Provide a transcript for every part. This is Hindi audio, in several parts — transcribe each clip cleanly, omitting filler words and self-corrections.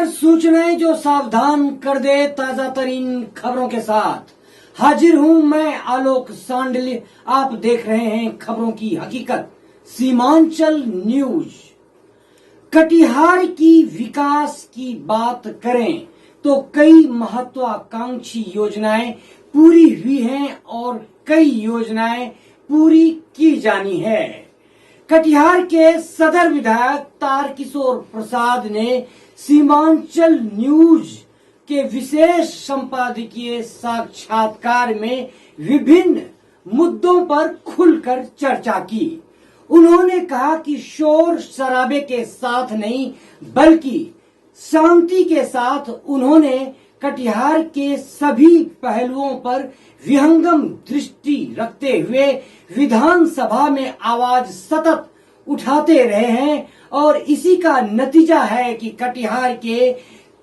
लगातार सूचनाएं जो सावधान कर दे, ताजा तरीन खबरों के साथ हाजिर हूं मैं आलोक सांडल्य। आप देख रहे हैं खबरों की हकीकत सीमांचल न्यूज। कटिहार की विकास की बात करें तो कई महत्वाकांक्षी योजनाएं पूरी हुई हैं और कई योजनाएं पूरी की जानी है। कटिहार के सदर विधायक तारकिशोर प्रसाद ने सीमांचल न्यूज के विशेष संपादकीय साक्षात्कार में विभिन्न मुद्दों पर खुलकर चर्चा की। उन्होंने कहा कि शोर शराबे के साथ नहीं बल्कि शांति के साथ उन्होंने कटिहार के सभी पहलुओं पर विहंगम दृष्टि रखते हुए विधानसभा में आवाज सतत उठाते रहे हैं और इसी का नतीजा है कि कटिहार के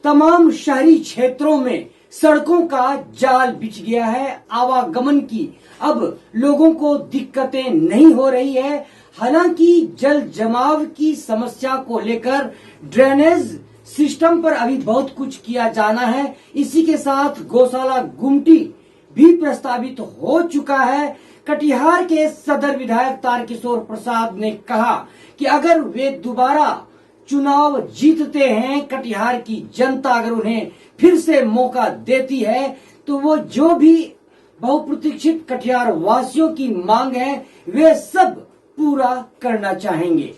तमाम शहरी क्षेत्रों में सड़कों का जाल बिछ गया है। आवागमन की अब लोगों को दिक्कतें नहीं हो रही है। हालांकि जल जमाव की समस्या को लेकर ड्रेनेज सिस्टम पर अभी बहुत कुछ किया जाना है। इसी के साथ गौशाला गुमटी भी प्रस्तावित हो चुका है। कटिहार के सदर विधायक तारकिशोर प्रसाद ने कहा कि अगर वे दोबारा चुनाव जीतते हैं, कटिहार की जनता अगर उन्हें फिर से मौका देती है तो वो जो भी बहुप्रतीक्षित कटिहार वासियों की मांग है वे सब पूरा करना चाहेंगे।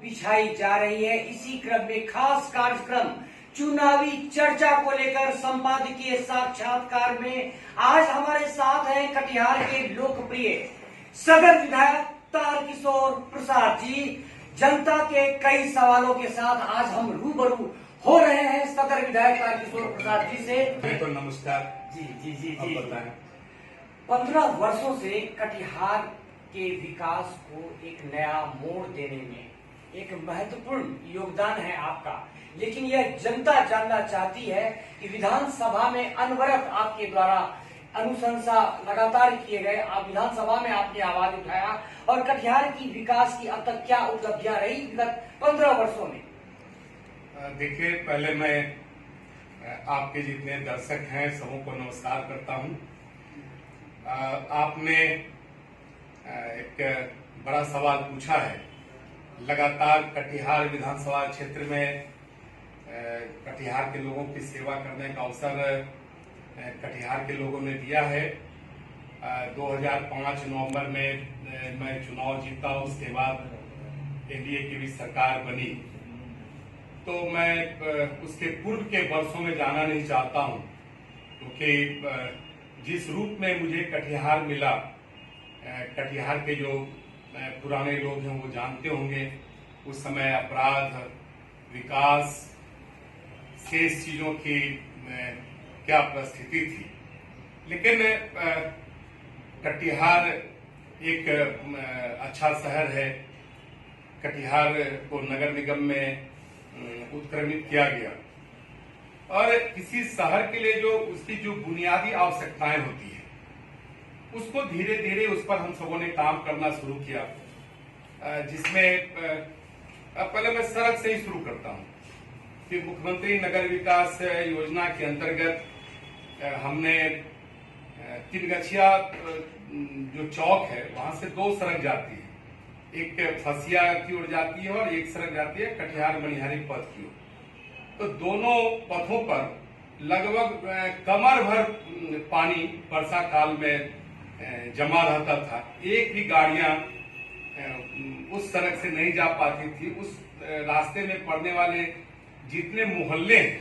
बिछाई जा रही है। इसी क्रम में खास कार्यक्रम चुनावी चर्चा को लेकर संपादकीय साक्षात्कार में आज हमारे साथ हैं कटिहार के लोकप्रिय सदर विधायक तारकिशोर प्रसाद जी। जनता के कई सवालों के साथ आज हम रूबरू हो रहे हैं सदर विधायक तारकिशोर प्रसाद जी से। बिल्कुल, नमस्कार जी जी जी जी। जी 15 वर्षों से कटिहार के विकास को एक नया मोड़ देने में एक महत्वपूर्ण योगदान है आपका, लेकिन यह जनता जानना चाहती है कि विधानसभा में अनवरत आपके द्वारा अनुशंसा लगातार किए गए। आप विधानसभा में आपने आवाज उठाया और कटिहार की विकास की अब तक क्या उपलब्धियां रही विगत 15 वर्षों में? देखिए, पहले मैं आपके जितने दर्शक हैं सबों को नमस्कार करता हूं। आपने एक बड़ा सवाल पूछा है। लगातार कटिहार विधानसभा क्षेत्र में कटिहार के लोगों की सेवा करने का अवसर कटिहार के लोगों ने दिया है। 2005 नवंबर में मैं चुनाव जीता, उसके बाद एनडीए की भी सरकार बनी। तो मैं उसके पूर्व के वर्षों में जाना नहीं चाहता हूं, क्योंकि जिस रूप में मुझे कटिहार मिला, कटिहार के जो पुराने लोग हैं वो जानते होंगे उस समय अपराध, विकास, शेष चीजों की क्या परिस्थिति थी। लेकिन कटिहार एक अच्छा शहर है। कटिहार को नगर निगम में उत्क्रमित किया गया और किसी शहर के लिए जो उसकी जो बुनियादी आवश्यकताएं होती है उसको धीरे धीरे उस पर हम सबों ने काम करना शुरू किया, जिसमें पहले मैं सड़क से ही शुरू करता हूं कि मुख्यमंत्री नगर विकास योजना के अंतर्गत हमने तिनगछिया जो चौक है वहां से 2 सड़क जाती है। एक फसिया की ओर जाती है और एक सड़क जाती है कटिहार मनिहारी पथ की ओर। तो दोनों पथों पर लगभग कमर भर पानी वर्षा काल में जमा रहता था। एक भी गाड़ियां उस सड़क से नहीं जा पाती थी। उस रास्ते में पड़ने वाले जितने मोहल्ले हैं,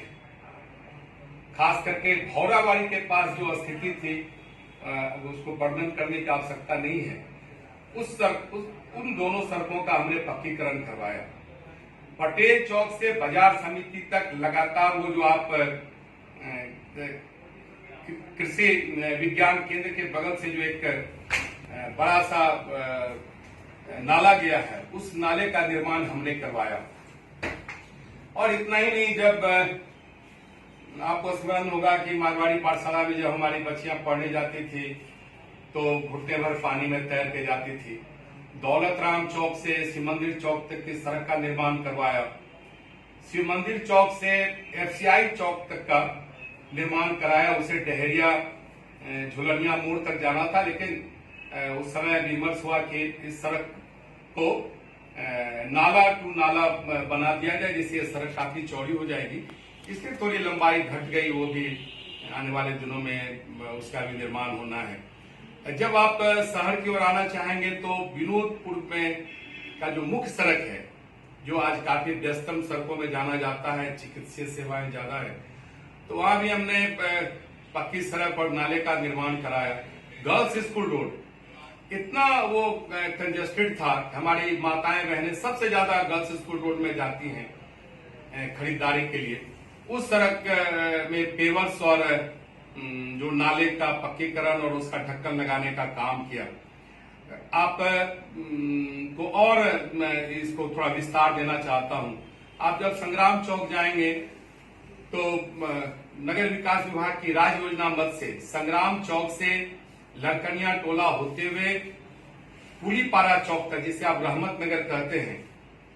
खास करके भौराबाड़ी के पास जो स्थिति थी उसको वर्णन करने की आवश्यकता नहीं है। उन दोनों सड़कों का हमने पक्कीकरण करवाया। पटेल चौक से बाजार समिति तक लगातार वो जो आप कृषि विज्ञान केंद्र के बगल से जो एक बड़ा सा नाला गया है, उस नाले का निर्माण हमने करवाया। और इतना ही नहीं, जब आपको स्मरण होगा कि मारवाड़ी पाठशाला में जब हमारी बच्चियां पढ़ने जाती थी तो घुटने भर पानी में तैर के जाती थी। दौलत राम चौक से शिव मंदिर चौक तक की सड़क का निर्माण करवाया। शिव मंदिर चौक से एफसीआई चौक तक का निर्माण कराया। उसे डहेरिया झुलनिया मोड़ तक जाना था, लेकिन उस समय विमर्श हुआ कि इस सड़क को नाला टू नाला बना दिया जाए, जिससे यह सड़क काफी चौड़ी हो जाएगी। इसकी थोड़ी लंबाई घट गई, वो भी आने वाले दिनों में उसका भी निर्माण होना है। जब आप शहर की ओर आना चाहेंगे तो विनोदपुर में का जो मुख्य सड़क है, जो आज काफी व्यस्तम सड़कों में जाना जाता है, चिकित्सीय सेवाएं ज्यादा है, तो वहां भी हमने पक्की सड़क और नाले का निर्माण कराया। गर्ल्स स्कूल रोड इतना वो कंजेस्टेड था, हमारी माताएं बहनें सबसे ज्यादा गर्ल्स स्कूल रोड में जाती हैं खरीदारी के लिए। उस सड़क में पेवर्स और जो नाले का पक्कीकरण और उसका ढक्कन लगाने का काम किया। आप को और मैं इसको थोड़ा विस्तार देना चाहता हूं। आप जब संग्राम चौक जाएंगे तो नगर विकास विभाग की राज्य योजना मद से संग्राम चौक से लड़कनिया टोला होते हुए कुलीपारा चौक तक, जिसे आप रहमत नगर कहते हैं,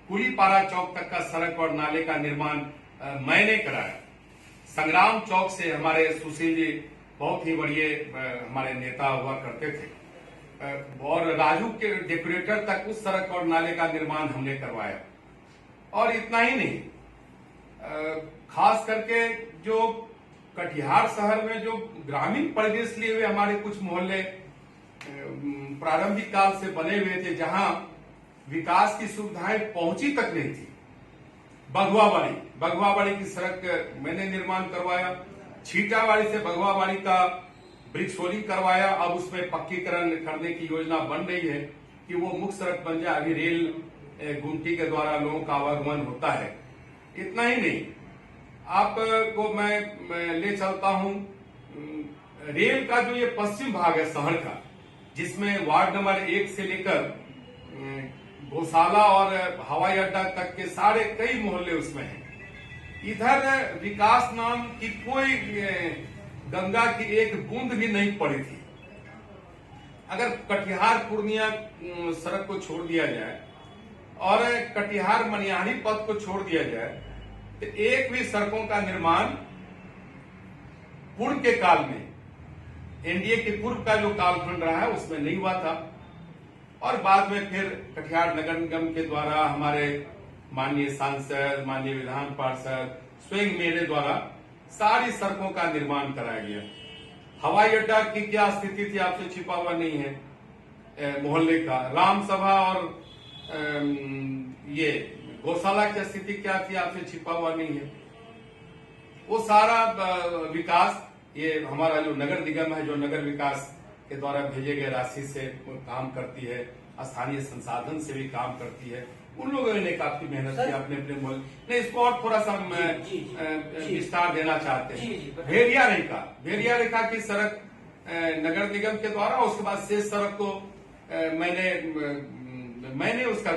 कुलीपारा चौक तक का सड़क और नाले का निर्माण मैंने कराया। संग्राम चौक से हमारे सुशील जी बहुत ही बढ़िया हमारे नेता हुआ करते थे, और राजू के डेकोरेटर तक उस सड़क और नाले का निर्माण हमने करवाया। और इतना ही नहीं, खास करके जो कटिहार शहर में जो ग्रामीण परिवेश लिए हुए हमारे कुछ मोहल्ले प्रारंभिक काल से बने हुए थे, जहां विकास की सुविधाएं पहुंची तक नहीं थी। बगुआबाड़ी की सड़क मैंने निर्माण करवाया। छीटाबाड़ी से बगुआबाड़ी का ब्रिज रोलिंग करवाया। अब उसमें पक्कीकरण करने की योजना बन रही है कि वो मुख्य सड़क बन जाए। अभी रेल गुमटी के द्वारा लोगों का आवागमन होता है। इतना ही नहीं, आपको मैं ले चलता हूं रेल का जो ये पश्चिम भाग है शहर का, जिसमें वार्ड नंबर 1 से लेकर गौशाला और हवाई अड्डा तक के सारे कई मोहल्ले उसमें हैं। इधर विकास नाम की कोई गंगा की एक बूंद भी नहीं पड़ी थी। अगर कटिहार पूर्णिया सड़क को छोड़ दिया जाए और कटिहार मनिहारी पथ को छोड़ दिया जाए, तो एक भी सड़कों का निर्माण पूर्व के काल में, एनडीए के पूर्व का जो कालखंड रहा है उसमें नहीं हुआ था। और बाद में फिर कटिहार नगर निगम के द्वारा हमारे माननीय सांसद, माननीय विधान पार्षद, स्वयं मेरे द्वारा सारी सड़कों का निर्माण कराया गया। हवाई अड्डा की क्या स्थिति थी आपसे छिपा हुआ नहीं है। मोहल्ले का राम सभा और ये गौशाला की स्थिति क्या थी आपसे छिपा हुआ नहीं है। वो सारा विकास ये हमारा जो नगर निगम है, जो नगर विकास के द्वारा भेजे गए राशि से काम करती है, स्थानीय संसाधन से भी काम करती है। उन लोगों ने काफी मेहनत की अपने अपने मोहल्ले ने। इसको और थोड़ा सा विस्तार देना चाहते हैं। भेड़िया रेखा की सड़क नगर निगम के द्वारा, उसके बाद शेष सड़क को मैंने उसका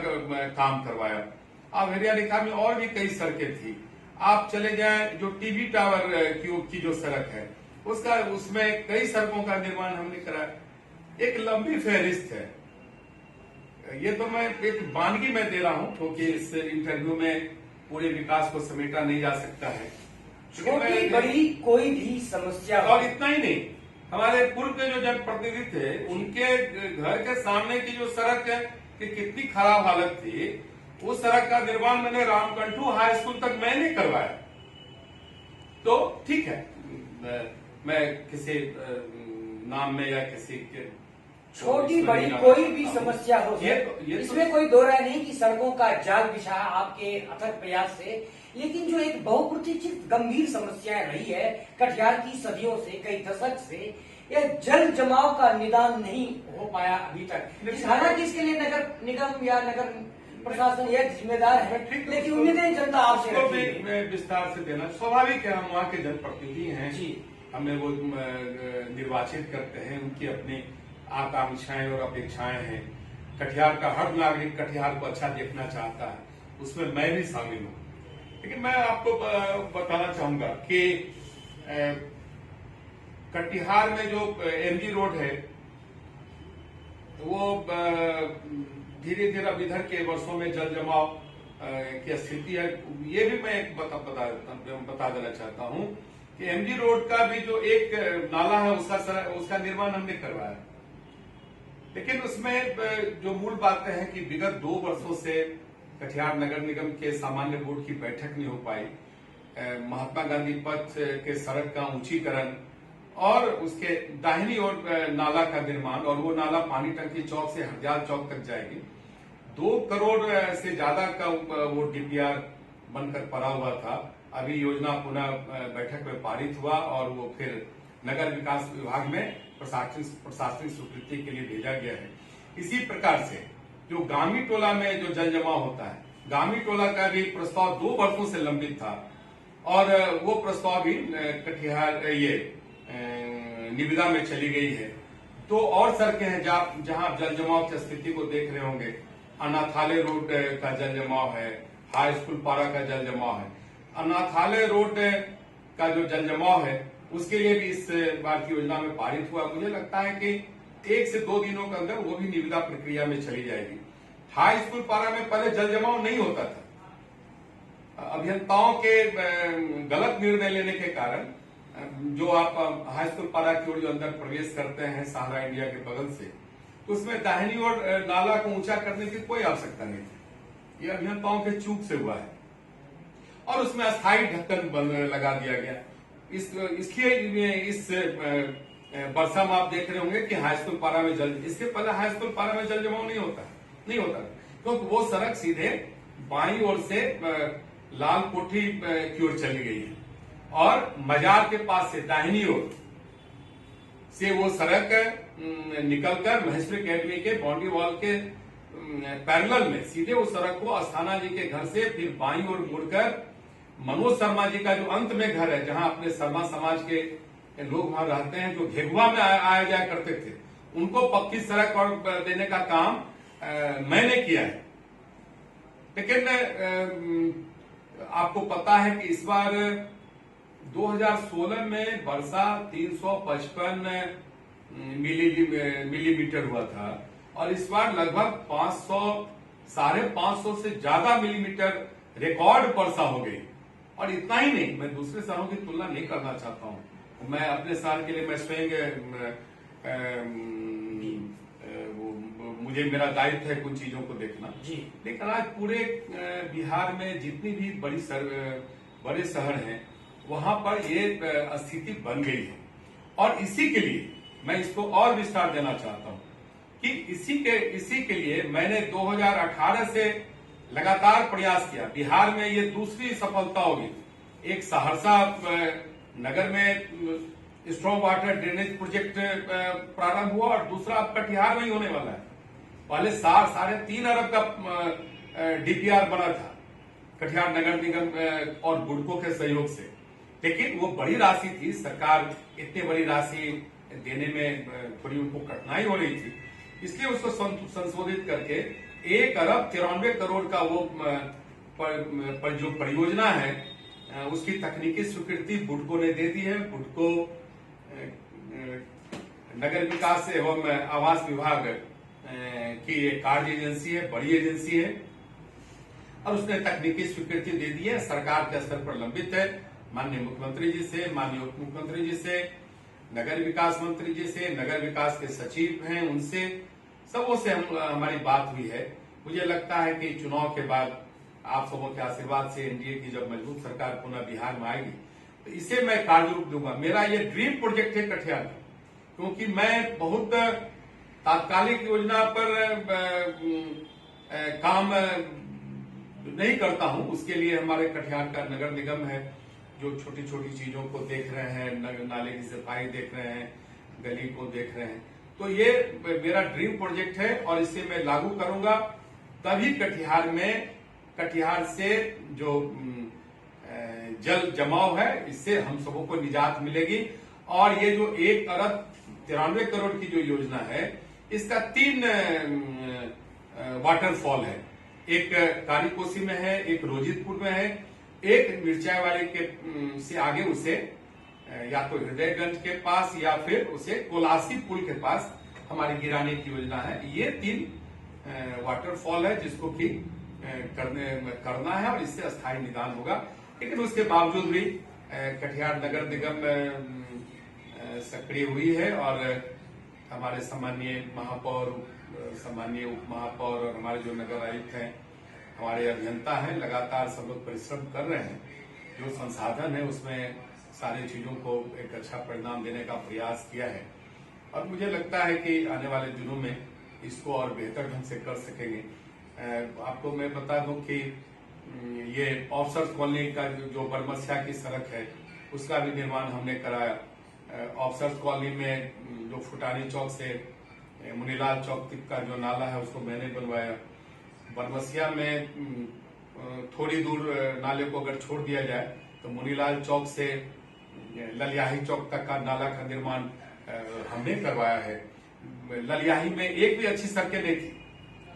काम करवाया। अब भेड़िया रेखा में और भी कई सड़कें थी। आप चले जाएं जो टीवी टावर की जो सड़क है उसमें कई सड़कों का निर्माण हमने कराया। एक लंबी फहरिस्त है। ये तो मैं एक वानगी में दे रहा हूं, क्योंकि इस इंटरव्यू में पूरे विकास को समेटा नहीं जा सकता है। छोटी बड़ी कोई भी समस्या। और इतना ही नहीं, हमारे पूर्व के जो जनप्रतिनिधि थे, उनके घर के सामने की जो सड़क है कि कितनी खराब हालत थी, उस सड़क का निर्माण मैंने रामकंठू हाई स्कूल तक मैंने करवाया। तो ठीक है, मैं किसी नाम में या किसी के छोटी बड़ी कोई भी समस्या हो इसमें कोई दो राय नहीं कि सड़कों का जाल बिछा आपके अथक प्रयास से। लेकिन जो एक बहुप्रतीक्षित गंभीर समस्या रही है कटिहार की सदियों से, कई दशक से, यह जल जमाव का निदान नहीं हो पाया अभी तक। हालांकि इसके लिए नगर निगम या नगर प्रशासन यह जिम्मेदार है, लेकिन उम्मीदें जनता आपसे रखती है। मैं विस्तार से देना स्वाभाविक है, हम वहाँ के जनप्रतिनिधि हैं जी, हमें वो निर्वाचित करते हैं, उनकी अपनी आकांक्षाएं और अपेक्षाएं हैं। कटिहार का हर नागरिक कटिहार को अच्छा देखना चाहता है, उसमें मैं भी शामिल हूँ। लेकिन मैं आपको बताना चाहूंगा कि कटिहार में जो एमजी रोड है वो धीरे धीरे अब इधर के वर्षों में जल जमाव की स्थिति है, ये भी मैं एक बता देना चाहता हूं कि एमजी रोड का भी जो एक नाला है उसका निर्माण हमने करवाया, लेकिन उसमें जो मूल बातें हैं कि विगत 2 वर्षों से कटिहार नगर निगम के सामान्य बोर्ड की बैठक नहीं हो पाई। महात्मा गांधी पथ के सड़क का ऊंचीकरण और उसके दाहिनी ओर नाला का निर्माण, और वो नाला पानी टंकी चौक से हरजाल चौक तक जाएगी। 2 करोड़ से ज्यादा का वो डीपीआर बनकर पड़ा हुआ था। अभी योजना पुनः बैठक में पारित हुआ और वो फिर नगर विकास विभाग में प्रशासनिक स्वीकृति के लिए भेजा गया है। इसी प्रकार से जो गामी टोला में जो जल जमाव होता है, गामी टोला का भी प्रस्ताव 2 वर्षों से लंबित था और वो प्रस्ताव भी कटिहार निविदा में चली गई है। तो और सड़कें हैं जहां जल जमाव की स्थिति को देख रहे होंगे। अनाथालय रोड का जल जमाव है, हाई स्कूल पारा का जल जमाव है। अनाथालय रोड का जो जल जमाव है उसके लिए भी इस बार की योजना में पारित हुआ। मुझे लगता है कि 1 से 2 दिनों के अंदर वो भी निविदा प्रक्रिया में चली जाएगी। हाई स्कूल पारा में पहले जल जमाव नहीं होता था, अभियंताओं के गलत निर्णय लेने के कारण जो आप हाई स्कूल पारा की ओर जो अंदर प्रवेश करते हैं सहारा इंडिया के बगल से, तो उसमें दाहिनी ओर नाला को ऊंचा करने की कोई आवश्यकता नहीं थी। ये अभियंताओं के चूक से हुआ है और उसमें अस्थायी ढक्कन लगा दिया गया। इसलिए इस वर्षा में आप देख रहे होंगे कि हाई स्कूल पारा में इसके पहले हाई स्कूल पारा में जल जमाव नहीं होता क्योंकि वो सड़क सीधे बाईं ओर से लाल कोठी की ओर चली गई है और मजार के पास से दाहिनी ओर से वो सड़क निकलकर महेश्वरी अकेडमी के बाउंड्री वॉल के पैरेलल में सीधे उस सड़क को अस्थाना जी के घर से फिर बाईं ओर मुड़कर मनोज शर्मा जी का जो अंत में घर है, जहां अपने शर्मा समाज के लोग वहां रहते हैं, जो घेगुआ में आया जाया करते थे, उनको पक्की सड़क और देने का काम मैंने किया है। लेकिन आपको पता है कि इस बार 2016 में वर्षा 355 मिलीमीटर हुआ था और इस बार लगभग 500-550 से ज्यादा मिलीमीटर रिकॉर्ड वर्षा हो गई। और इतना ही नहीं, मैं दूसरे शहरों की तुलना नहीं करना चाहता हूं, मैं अपने शहर के लिए मैं स्वयं मुझे मेरा दायित्व है कुछ चीजों को देखना जी। लेकिन आज पूरे बिहार में जितनी भी बड़े शहर हैं वहां पर ये स्थिति बन गई है और इसी के लिए मैं इसको और विस्तार देना चाहता हूं कि इसी के लिए मैंने 2018 से लगातार प्रयास किया। बिहार में ये दूसरी सफलता होगी। एक सहरसा नगर में स्ट्रॉन्ग वाटर ड्रेनेज प्रोजेक्ट प्रारंभ हुआ और दूसरा कटिहार में ही होने वाला है। पहले 3.5 अरब का डीपीआर बना था कटिहार नगर निगम और बुडको के सहयोग से, लेकिन वो बड़ी राशि थी। सरकार इतनी बड़ी राशि देने में थोड़ी उनको कठिनाई हो रही थी, इसलिए उसको संशोधित करके 1 अरब 93 करोड़ का वो जो परियोजना है उसकी तकनीकी स्वीकृति बुडको ने दे दी है। बुडको नगर विकास एवं आवास विभाग की एक कार्य एजेंसी है, बड़ी एजेंसी है और उसने तकनीकी स्वीकृति दे दी है। सरकार के स्तर पर लंबित है, माननीय मुख्यमंत्री जी से, माननीय उप मुख्यमंत्री जी से, नगर विकास मंत्री जी से, नगर विकास के सचिव हैं उनसे, सबों से हमारी बात हुई है। मुझे लगता है कि चुनाव के बाद आप सबों के आशीर्वाद से एनडीए की जब मजबूत सरकार पुनः बिहार में आएगी तो इसे मैं कार्य रूप दूंगा। मेरा ये ड्रीम प्रोजेक्ट है कटिहार का, क्योंकि मैं बहुत तात्कालिक योजना पर काम नहीं करता हूं। उसके लिए हमारे कटिहार का नगर निगम है जो छोटी छोटी चीजों को देख रहे हैं, नाले की सफाई देख रहे हैं, गली को देख रहे हैं। तो ये मेरा ड्रीम प्रोजेक्ट है और इसे मैं लागू करूंगा, तभी कटिहार से जो जल जमाव है इससे हम सबों को निजात मिलेगी। और ये जो 1 अरब 93 करोड़ की जो योजना है इसका 3 वाटरफॉल है। एक कारीकोसी में है, एक रोजितपुर में है, एक मिर्चाईवाड़ी के से आगे उसे या तो हृदयगंज के पास या फिर उसे कोलासी पुल के पास हमारी गिराने की योजना है। ये 3 वाटरफॉल है जिसको कि करना है और इससे अस्थायी निदान होगा। लेकिन उसके बावजूद भी कटिहार नगर निगम सक्रिय हुई है और हमारे सम्माननीय महापौर, सम्माननीय उप महापौर और हमारे जो नगर आयुक्त हैं, हमारे अभियंता हैं, लगातार सब लोग परिश्रम कर रहे हैं। जो संसाधन है उसमें सारी चीजों को एक अच्छा परिणाम देने का प्रयास किया है और मुझे लगता है कि आने वाले दिनों में इसको और बेहतर ढंग से कर सकेंगे। आपको मैं बता दूं कि ये ऑफिसर्स कॉलोनी का जो बरमसिया की सड़क है उसका भी निर्माण हमने कराया। ऑफिसर्स कॉलोनी में जो फुटानी चौक से मुनीलाल चौक तक का जो नाला है उसको मैंने बनवाया। बरमसिया में थोड़ी दूर नाले को अगर छोड़ दिया जाए तो मुनीलाल चौक से ललियाही चौक तक का नाला का निर्माण हमने करवाया है। ललियाही में एक भी अच्छी सड़कें नहीं थी।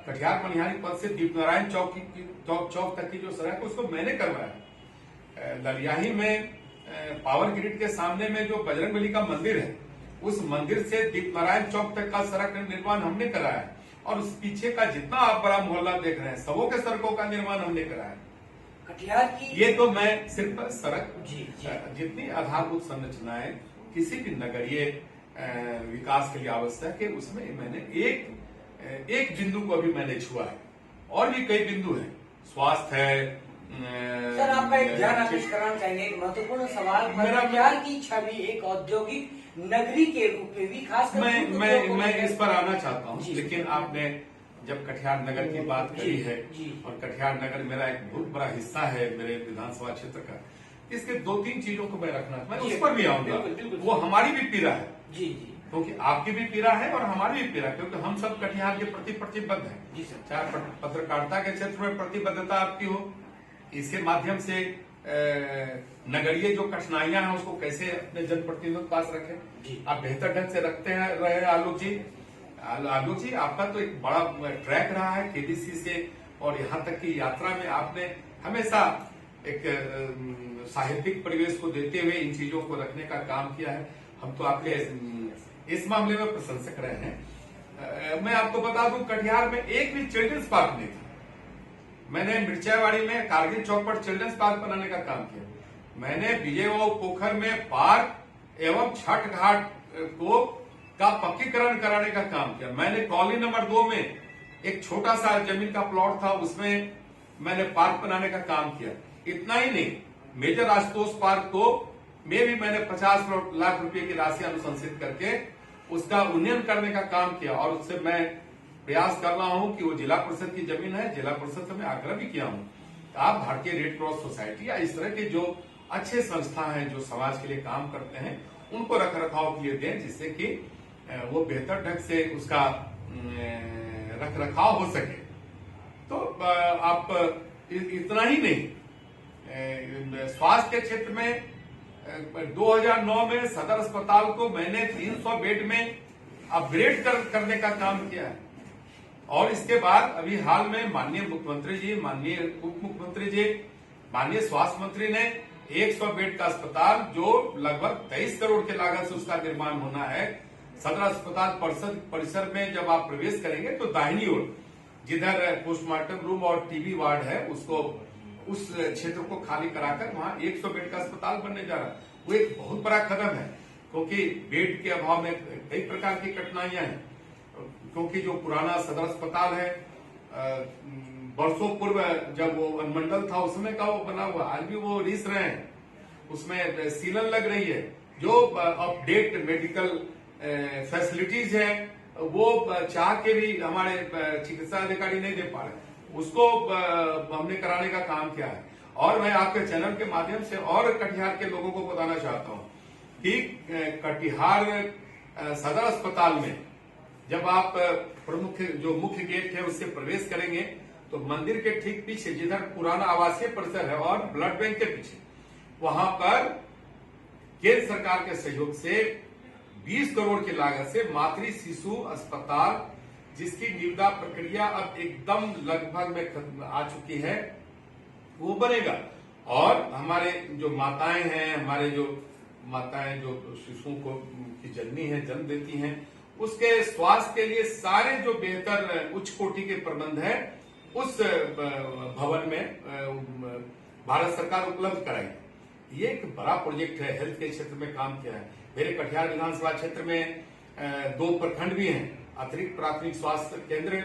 कटिहार मनिहारी पथ से दीपनारायण चौक तक की जो सड़क है उसको मैंने करवाया। ललियाही में पावर ग्रिड के सामने में जो बजरंगबली का मंदिर है उस मंदिर से दीपनारायण चौक तक का सड़क निर्माण हमने कराया है और उस पीछे का जितना आप बड़ा मोहल्ला देख रहे हैं सबों के सड़कों का निर्माण हमने कराया। कटिहार की ये तो मैं सिर्फ सड़क जी। जितनी आधारभूत संरचनाएं किसी भी नगरीय विकास के लिए आवश्यक है उसमें मैंने एक बिंदु को अभी मैंने छुआ है और भी कई बिंदु हैं। स्वास्थ्य है। सर आपका एक ध्यान आकृष्ट कराना चाहेंगे, एक महत्वपूर्ण सवाल। कटिहार की छवि एक औद्योगिक नगरी के रूप में भी खास मैं इस पर आना चाहता हूं। लेकिन आपने जब कटिहार नगर की बात करी है और कटिहार नगर मेरा एक बहुत बड़ा हिस्सा है मेरे विधानसभा क्षेत्र का, इसके 2-3 चीजों को मैं रखना मैं उस पर भी आऊंगा। वो हमारी भी पीड़ा है जी, क्योंकि आपकी भी पीड़ा है और हमारी भी पीड़ा, क्योंकि हम सब कटिहार के प्रति प्रतिबद्ध हैं। चाहे पत्रकारिता के क्षेत्र में प्रतिबद्धता आपकी हो, इसके माध्यम से नगरीय जो कठिनाइयां हैं उसको कैसे अपने जनप्रतिनिधियों के पास रखें, आप बेहतर ढंग से रखते हैं रहे। आलोक जी आपका तो एक बड़ा ट्रैक रहा है केडीसी से और यहाँ तक की यात्रा में आपने हमेशा एक साहित्यिक परिवेश को देते हुए इन चीजों को रखने का काम किया है। हम तो आपके इस मामले में प्रशंसक रहे हैं। मैं आपको बता दूं कटिहार में एक भी चिल्ड्रंस पार्क नहीं था। मैंने मिर्चावाड़ी में कारगिल चौक पर चिल्ड्रंस पार्क बनाने का काम किया। मैंने विजयवाऊ पोखर में पार्क एवं छठ घाट को का पक्कीकरण कराने का काम किया। मैंने कॉलोनी नंबर 2 में एक छोटा सा जमीन का प्लॉट था उसमें मैंने पार्क बनाने का काम किया। इतना ही नहीं, मेजर आशुतोष पार्क को में भी मैंने 50 लाख रुपए की राशि अनुशंसित करके उसका उन्नयन करने का काम किया और उससे मैं प्रयास कर रहा हूं कि वो जिला परिषद की जमीन है। जिला परिषद से मैं आग्रह भी किया हूं आप भारतीय रेड क्रॉस सोसाइटी या इस तरह के जो अच्छे संस्था हैं जो समाज के लिए काम करते हैं उनको रख रखाव के लिए दें, जिससे कि वो बेहतर ढंग से उसका रख रखाव हो सके। तो आप इतना ही नहीं, स्वास्थ्य के क्षेत्र में 2009 में सदर अस्पताल को मैंने 300 बेड में अपग्रेड करने का काम किया है और इसके बाद अभी हाल में माननीय मुख्यमंत्री जी, माननीय उप मुख्यमंत्री जी, माननीय स्वास्थ्य मंत्री ने 100 बेड का अस्पताल जो लगभग 23 करोड़ के लागत से उसका निर्माण होना है, सदर अस्पताल परिसर में जब आप प्रवेश करेंगे तो दाहिनी ओर जिधर पोस्टमार्टम रूम और टीबी वार्ड है उसको उस क्षेत्र को खाली कराकर वहां 100 बेड का अस्पताल बनने जा रहा है। वो एक बहुत बड़ा कदम है क्योंकि बेड के अभाव में कई प्रकार की कठिनाइयां हैं। क्योंकि जो पुराना सदर अस्पताल है वर्षों पूर्व जब वो अनुमंडल था उस समय का वो बना हुआ, आज भी वो रिस रहे हैं, उसमें सीलन लग रही है। जो अपडेट मेडिकल फैसिलिटीज है वो चाह के भी हमारे चिकित्सा अधिकारी नहीं दे पा रहे, उसको हमने कराने का काम किया है। और मैं आपके चैनल के माध्यम से और कटिहार के लोगों को बताना चाहता हूं कि कटिहार सदर अस्पताल में जब आप प्रमुख जो मुख्य गेट है उससे प्रवेश करेंगे तो मंदिर के ठीक पीछे जिधर पुराना आवासीय परिसर है और ब्लड बैंक के पीछे वहां पर केंद्र सरकार के सहयोग से 20 करोड़ की लागत से मातृ शिशु अस्पताल, जिसकी निविदा प्रक्रिया अब एकदम लगभग में आ चुकी है, वो बनेगा। और हमारे जो माताएं हैं, हमारे जो माताएं जो शिशुओं को की जननी है, जन्म देती हैं, उसके स्वास्थ्य के लिए सारे जो बेहतर उच्च कोटि के प्रबंध है उस भवन में भारत सरकार उपलब्ध कराई। ये एक बड़ा प्रोजेक्ट है, हेल्थ के क्षेत्र में काम किया है। मेरे कटिहार विधानसभा क्षेत्र में 2 प्रखंड भी हैं, अतिरिक्त प्राथमिक स्वास्थ्य केंद्र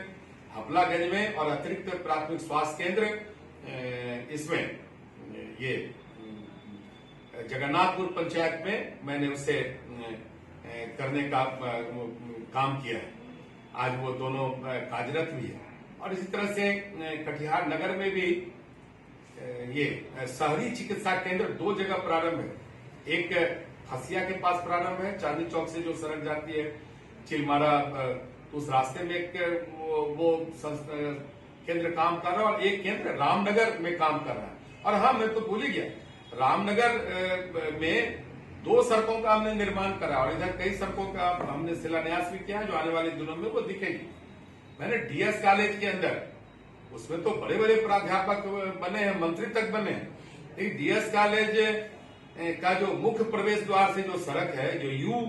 हपलागंज में और अतिरिक्त प्राथमिक स्वास्थ्य केंद्र इसमें ये जगन्नाथपुर पंचायत में मैंने उसे करने का काम किया है। आज वो दोनों कार्यरत भी है। और इसी तरह से कटिहार नगर में भी ये शहरी चिकित्सा केंद्र 2 जगह प्रारंभ है। एक हसिया के पास प्रारंभ है, चांदनी चौक से जो सड़क जाती है चिलमारा, उस रास्ते में एक वो केंद्र काम कर रहा है और एक केंद्र रामनगर में काम कर रहा है। और हाँ, मैं तो भूल ही गया, रामनगर में 2 सड़कों का हमने निर्माण करा और इधर कई सड़कों का हमने शिलान्यास भी किया, जो आने वाले दिनों में वो दिखेगी। मैंने डीएस कॉलेज के अंदर, उसमें तो बड़े बड़े प्राध्यापक बने हैं, मंत्री तक बने हैं, लेकिन डीएस कॉलेज का जो मुख्य प्रवेश द्वार से जो सड़क है, जो यू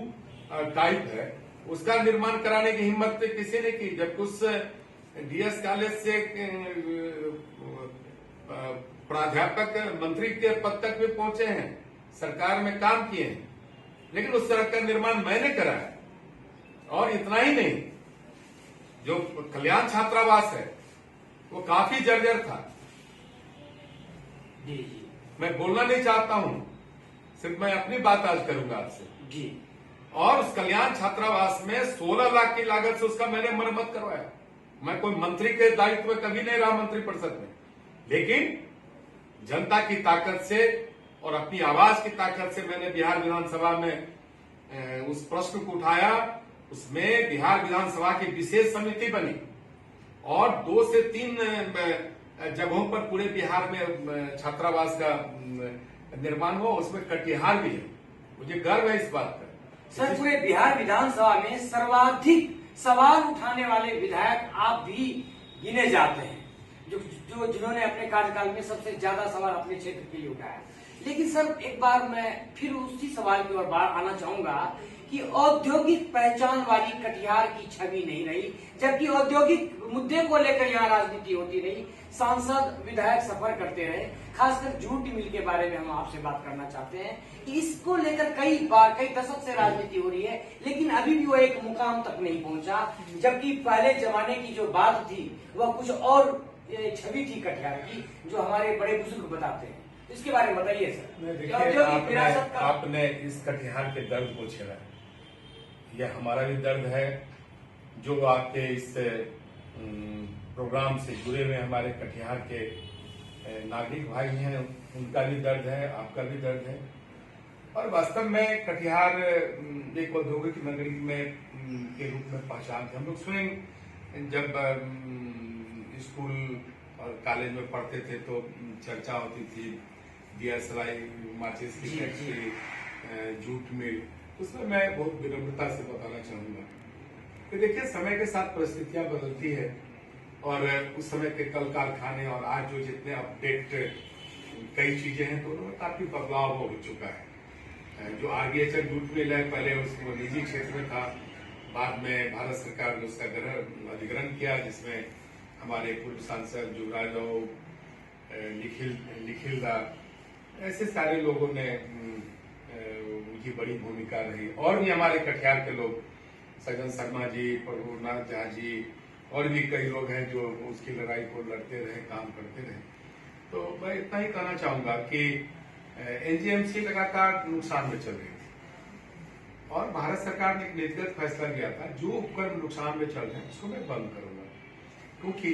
टाइप है, उसका निर्माण कराने की हिम्मत किसी ने की। जबकि उस डीएस कॉलेज से प्राध्यापक मंत्री के पद तक भी पहुंचे हैं, सरकार में काम किए हैं, लेकिन उस सड़क का निर्माण मैंने कराया। और इतना ही नहीं, जो कल्याण छात्रावास है वो काफी जर्जर था। जी। मैं बोलना नहीं चाहता हूं, सिर्फ मैं अपनी बात आज करूंगा आपसे जी। और उस कल्याण छात्रावास में 16 लाख की लागत से उसका मैंने मरम्मत करवाया। मैं कोई मंत्री के दायित्व में कभी नहीं रहा, मंत्री परिषद में, लेकिन जनता की ताकत से और अपनी आवाज की ताकत से मैंने बिहार विधानसभा में उस प्रश्न को उठाया। उसमें बिहार विधानसभा की विशेष समिति बनी और 2 से 3 जगहों पर पूरे बिहार में छात्रावास का निर्माण हुआ, उसमें कटिहार भी है। मुझे गर्व है इस बात पर। सर, पूरे बिहार विधानसभा में सर्वाधिक सवाल उठाने वाले विधायक आप भी गिने जाते हैं, जो जिन्होंने अपने कार्यकाल में सबसे ज्यादा सवाल अपने क्षेत्र के लिए उठाया। लेकिन सर, एक बार मैं फिर उसी सवाल की ओर बार आना चाहूंगा कि औद्योगिक पहचान वाली कटिहार की छवि नहीं रही, जबकि औद्योगिक मुद्दे को लेकर यहाँ राजनीति होती रही, सांसद विधायक सफर करते रहे। खासकर जूट मिल के बारे में हम आपसे बात करना चाहते हैं कि इसको लेकर कई दशक से राजनीति हो रही है, लेकिन अभी भी वो एक मुकाम तक नहीं पहुंचा। जबकि पहले जमाने की जो बात थी वह कुछ और छवि थी कटिहार की, जो हमारे बड़े बुजुर्ग बताते हैं। इसके बारे में बताइए सर। देखिए, आपने इस कटिहार के दर्द को छेड़ा, यह हमारा भी दर्द है। जो आपके इस प्रोग्राम से जुड़े हुए हमारे कटिहार के नागरिक भाई हैं, उनका भी दर्द है, आपका भी दर्द है। और वास्तव में कटिहार एक औद्योगिक नगरी में के रूप में पहचान थे। हम लोग स्वयं जब स्कूल और कॉलेज में पढ़ते थे तो चर्चा होती थी डीएसएलआई, माचिस की फैक्ट्री, जूट मिल। उसमें मैं बहुत विनम्रता से बताना चाहूंगा कि देखिए, समय के साथ परिस्थितियां बदलती है और उस समय के कल कारखाने और आज जो जितने अपडेट कई चीजें हैं, तो उनमें काफी बदलाव हो चुका है। जो आरबीएचएल जूट मिल है, पहले उसको निजी क्षेत्र में था, बाद में भारत सरकार ने उसका अधिग्रहण किया, जिसमें हमारे पूर्व सांसद जुगराज राव, निखिल दा, ऐसे सारे लोगों ने उनकी बड़ी भूमिका रही। और भी हमारे कटिहार के लोग, सज्जन शर्मा जी, प्रभुनाथ झा जी, और भी कई लोग हैं जो उसकी लड़ाई को लड़ते रहे, काम करते रहे। तो मैं इतना ही कहना चाहूंगा कि एनजीएमसी लगातार नुकसान में चल रही थी और भारत सरकार ने एक नीतिगत फैसला लिया था, जो उपकरण नुकसान में चल रहे हैं उसको मैं बंद करूंगा, क्योंकि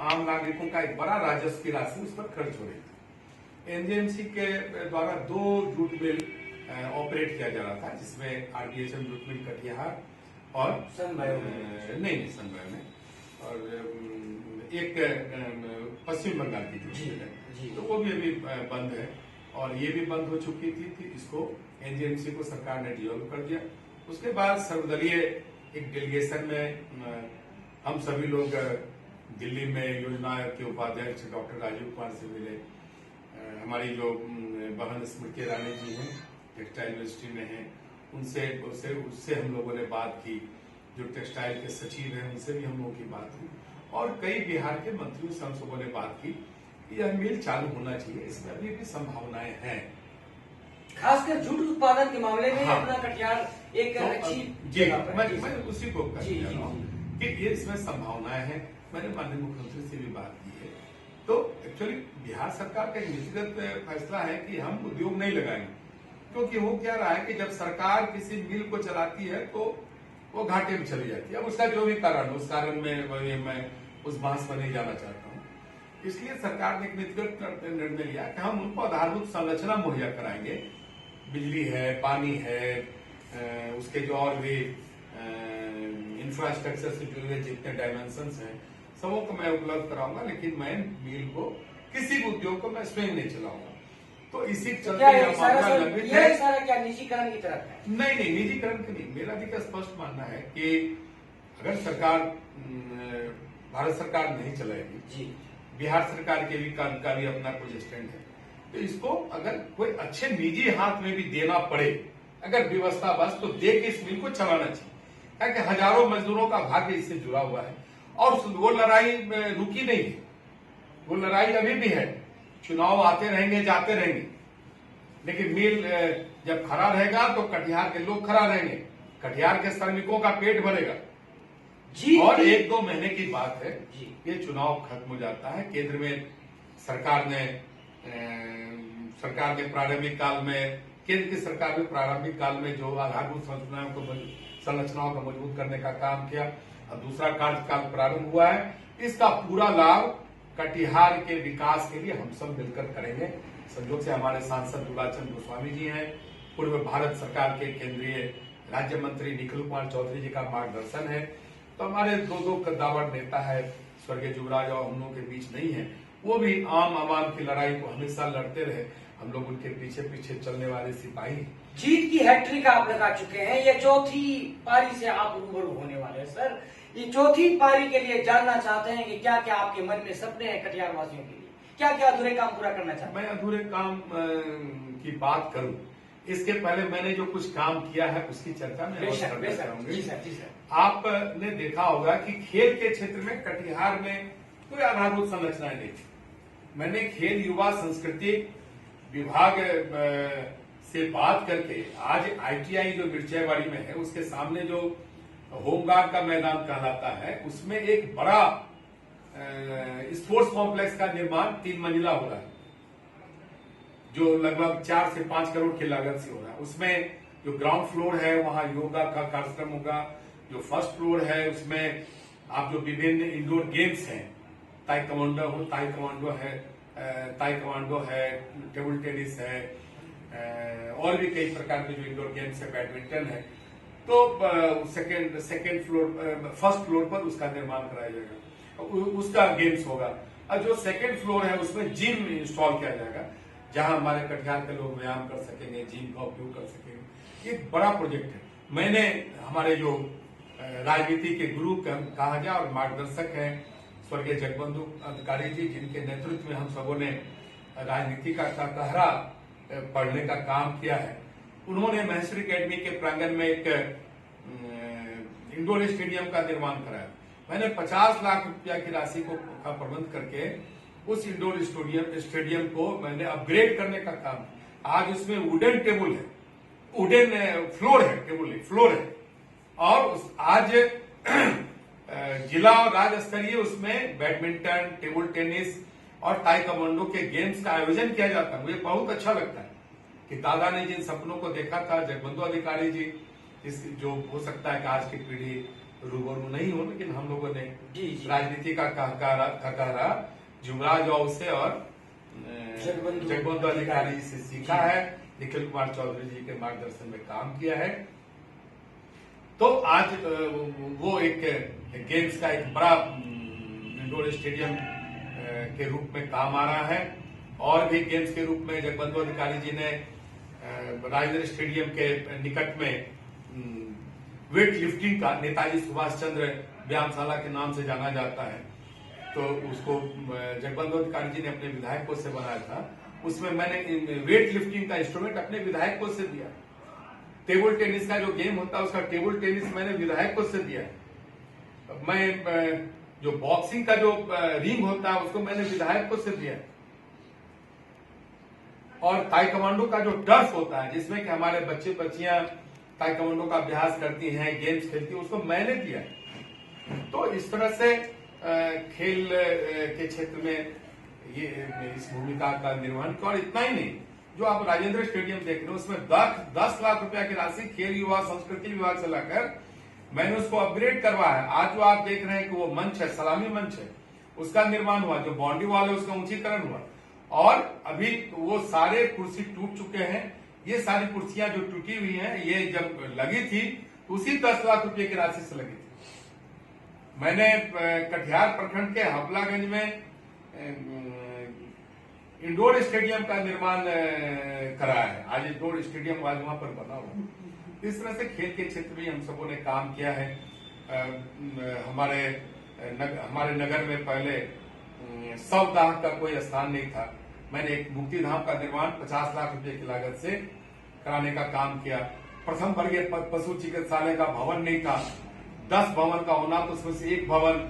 आम नागरिकों का एक बड़ा राजस्व की राशि उस पर खर्च हो रही थी। एनजीएमसी के द्वारा 2 जूट मिल ऑपरेट किया जा रहा था, जिसमें आरबीएचएल जूट मिल कटिहार और नहीं सनबायो में, और एक पश्चिम बंगाल की जूट मिल है, तो वो भी अभी बंद है। और ये भी बंद हो चुकी थी, इसको एनजीएमसी को सरकार ने डिसॉल्व कर दिया। उसके बाद सर्वदलीय एक डेलीगेशन में हम सभी लोग दिल्ली में योजना के उपाध्यक्ष डॉक्टर राजीव कुमार से मिले। हमारी जो बहन स्मृति ईरानी जी हैं, टेक्सटाइल यूनिवर्सिटी में हैं, उससे हम लोगों ने बात की। जो टेक्सटाइल के सचिव हैं, उनसे भी हम लोगों की बात हुई और कई बिहार के मंत्रियों से हम सबों ने बात की कि यह मिल चालू होना चाहिए, इसमें अभी भी संभावनाएं हैं। खासकर जूट उत्पादन के मामले में हाँ। अपना कटिहार एक तो अच्छी जी, जगह पर है। मैं उसी को कह जी, रहा जी, हूँ कि ये इसमें संभावनाएं हैं। मैंने माननीय मुख्यमंत्री से भी बात की है। तो एक्चुअली बिहार सरकार का एक नीतिगत फैसला है कि हम उद्योग नहीं लगाएंगे, क्योंकि वो क्या रहा है कि जब सरकार किसी मिल को चलाती है तो वो घाटे में चली जाती है। अब उसका जो भी कारण, उस कारण में मैं उस बांस पर नहीं जाना चाहता हूँ। इसलिए सरकार ने एक नीतिगत निर्णय लिया कि हम उनको आधारभूत संरचना मुहैया कराएंगे। बिजली है, पानी है, उसके जो और भी इंफ्रास्ट्रक्चर से जुड़े हुए जितने डायमेंशन हैं सबों को मैं उपलब्ध कराऊंगा, लेकिन मैं मिल को, किसी भी उद्योग को मैं स्वयं नहीं चलाऊंगा। तो इसी चलते यह मामला लंबित है। सारा क्या निजीकरण की तरफ है? नहीं, निजीकरण की नहीं। मेरा भी स्पष्ट मानना है कि अगर सरकार, भारत सरकार नहीं चलाएगी जी, बिहार सरकार के भी का भी अपना कुछ स्टैंड है, तो इसको अगर कोई अच्छे निजी हाथ में भी देना पड़े, अगर व्यवस्था बस, तो दे के इस मिल को चलाना चाहिए। क्योंकि हजारों मजदूरों का भाग्य इससे जुड़ा हुआ है और वो लड़ाई रुकी नहीं है। वो लड़ाई अभी भी है। चुनाव आते रहेंगे, जाते रहेंगे, लेकिन मिल जब खड़ा रहेगा तो कटिहार के लोग खड़ा रहेंगे, कटिहार के श्रमिकों का पेट भरेगा जी। और 1-2 महीने की बात है, जी, ये चुनाव खत्म हो जाता है। केंद्र में सरकार ने प्रारंभिक काल में, केंद्र की सरकार ने प्रारंभिक काल में जो आधारभूत संरचनाओं को मजबूत करने का काम किया, अब दूसरा कार्यकाल प्रारंभ हुआ है। इसका पूरा लाभ कटिहार के विकास के लिए हम सब मिलकर करेंगे। संयोग से हमारे सांसद दुलाचंद गोस्वामी जी हैं, पूर्व भारत सरकार के केंद्रीय राज्य मंत्री निखिल कुमार चौधरी जी का मार्गदर्शन है। तो हमारे दो कद्दावर नेता है स्वर्गीय युवराज और हम लोगों के बीच नहीं है। वो भी आम आवाम की लड़ाई को हमेशा लड़ते रहे, हम लोग उनके पीछे पीछे चलने वाले सिपाही हैं। जीत की हैट्रिक आप लगा चुके हैं, ये चौथी पारी से आप रूबरू होने वाले हैं। सर, ये चौथी पारी के लिए जानना चाहते हैं कि क्या क्या आपके मन में सपने हैं कटिहार वासियों के लिए, क्या क्या अधूरे काम पूरा करना चाहते हैं? मैं अधूरे काम की बात करूं, इसके पहले मैंने जो कुछ काम किया है उसकी चर्चा में अवश्य करना चाहूंगी। आपने देखा होगा कि खेल के क्षेत्र में कटिहार में कोई आधारभूत संरचनाएं नहीं थी। मैंने खेल युवा संस्कृति विभाग से बात करके आज ITI जो मिर्चाईवाड़ी में है उसके सामने जो होमगार्ड का मैदान कहलाता है, उसमें एक बड़ा स्पोर्ट्स कॉम्प्लेक्स का निर्माण 3 मंजिला हो रहा है, जो लगभग 4 से 5 करोड़ की लागत से हो रहा है। उसमें जो ग्राउंड फ्लोर है वहां योगा का कार्यक्रम होगा, जो फर्स्ट फ्लोर है उसमें आप जो विभिन्न इंडोर गेम्स हैं, ताइक्वांडो है, टेबल टेनिस है, और भी कई प्रकार के जो इंडोर गेम्स है, बैडमिंटन है। तो सेकेंड फ्लोर, फर्स्ट फ्लोर पर उसका निर्माण कराया जाएगा, उसका गेम्स होगा। और जो सेकेंड फ्लोर है उसमें जिम इंस्टॉल किया जाएगा, जहां हमारे कटिहार के लोग व्यायाम कर सकेंगे, जिम का उपयोग कर सकेंगे। एक बड़ा प्रोजेक्ट है। मैंने हमारे जो राजनीति के गुरु कहा गया और मार्गदर्शक हैं स्वर्गीय जगबंधु अधिकारी जी, जिनके नेतृत्व में हम सबों ने राजनीति का कहरा पढ़ने का काम किया है, उन्होंने महेश्वरी अकेडमी के प्रांगण में एक इंडोर स्टेडियम का निर्माण कराया। मैंने 50 लाख रुपया की राशि का प्रबंध करके उस इंडोर स्टेडियम को मैंने अपग्रेड करने का काम। आज उसमें वुडन टेबल है, वुडन फ्लोर है, टेबल फ्लोर है, और आज जिला और राज्य स्तरीय उसमें बैडमिंटन, टेबल टेनिस और ताइक्वांडो के गेम्स का आयोजन किया जाता है। मुझे बहुत अच्छा लगता है कि दादा ने जिन सपनों को देखा था, जगबंधु अधिकारी जी, जो हो सकता है कि आज की पीढ़ी रूबरू नहीं हो, लेकिन हम लोगों ने राजनीति का कहकारा युवराज से और जगबंधु अधिकारी जी से सीखा है, निखिल कुमार चौधरी जी के मार्गदर्शन में काम किया है। तो आज वो एक गेम्स का एक बड़ा इंडोर स्टेडियम के रूप में काम आ रहा है, और भी गेम्स के रूप में जगबंधु अधिकारी जी ने राजेंद्र स्टेडियम के निकट में वेट लिफ्टिंग का, नेताजी सुभाष चंद्र व्यायामशाला के नाम से जाना जाता है, तो उसको जगबंधु अधिकारी जी ने अपने विधायकों से बनाया था। उसमें मैंने वेट लिफ्टिंग का इंस्ट्रूमेंट अपने विधायकों से दिया। टेबल टेनिस का जो गेम होता है उसका टेबल टेनिस मैंने विधायकों से दिया। मैं जो बॉक्सिंग का जो रिंग होता है उसको मैंने विधायक को से दिया। और ताइक्वांडो का जो टर्फ होता है जिसमें कि हमारे बच्चे बच्चियां ताइक्वांडो का अभ्यास करती हैं, गेम्स खेलती हैं, उसको मैंने दिया। तो इस तरह से खेल के क्षेत्र में ये इस भूमिका का निर्वहन किया। और इतना ही नहीं, जो आप राजेंद्र स्टेडियम देख रहे हो उसमें 10 लाख रुपया की राशि खेल युवा संस्कृति विभाग से लाकर मैंने उसको अपग्रेड करवाया है। आज जो आप देख रहे हैं कि वो मंच है, सलामी मंच है, उसका निर्माण हुआ। जो बाउंड्री वॉल है उसका ऊंचीकरण हुआ। और अभी वो सारे कुर्सी टूट चुके हैं। ये सारी कुर्सियां जो टूटी हुई हैं, ये जब लगी थी उसी 10 लाख रुपए की राशि से लगी थी। मैंने कटिहार प्रखंड के हपलागंज में इंडोर स्टेडियम का निर्माण कराया है। आज इंडोर स्टेडियम आज वहां पर बना हुआ। इस तरह से खेल के क्षेत्र में हम सबों ने काम किया है। हमारे नगर में पहले शवदाह का कोई स्थान नहीं था। मैंने एक मुक्ति धाम का निर्माण 50 लाख रुपए की लागत से कराने का काम किया। प्रथम वर्गीय पशु चिकित्सालय का भवन नहीं था, 10 भवन का होना, तो उसमें से एक भवन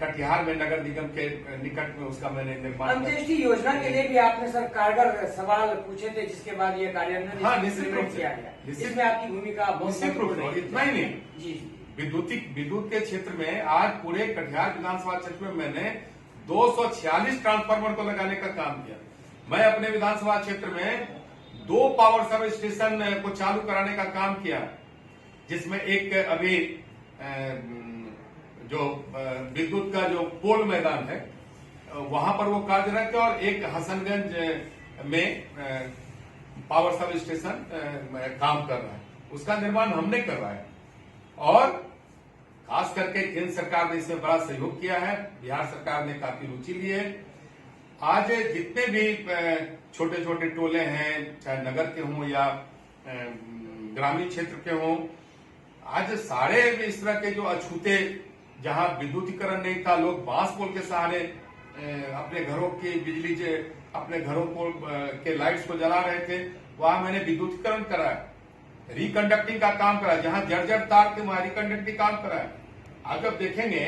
कटिहार में नगर निगम के निकट में उसका मैंने निर्माण। अंत्येष्टि योजना के लिए भी आपने सर कारगर सवाल पूछे थे, जिसके बाद ये कार्यान्वयन हाँ, निश्चित रूप से किया गया। इसमें आपकी भूमिका निश्चित रूप से। इतना ही नहीं जी, विद्युत के क्षेत्र में आज पूरे कटिहार विधानसभा क्षेत्र में मैंने 246 ट्रांसफार्मर को लगाने का काम किया। मैं अपने विधानसभा क्षेत्र में 2 पावर सब स्टेशन को चालू कराने का काम किया, जिसमें एक अभी जो विद्युत का जो पोल मैदान है वहां पर वो कार्यरत है, और एक हसनगंज में पावर सब स्टेशन काम कर रहा है। उसका निर्माण हमने करवाया। और खास करके केंद्र सरकार ने इसमें बड़ा सहयोग किया है। बिहार सरकार ने काफी रुचि ली है। आज जितने भी छोटे छोटे टोले हैं, चाहे नगर के हों या ग्रामीण क्षेत्र के हों, आज सारे इस तरह के जो अछूते, जहां विद्युतीकरण नहीं था, लोग बांस पोल के सहारे अपने घरों की बिजली अपने घरों को के लाइट्स को जला रहे थे, वहां मैंने विद्युतीकरण कराया, रिकंडक्टिंग का काम कराया। जहां जर्जर तार थे वहां रिकंडक्टिंग काम कराया। आज आप देखेंगे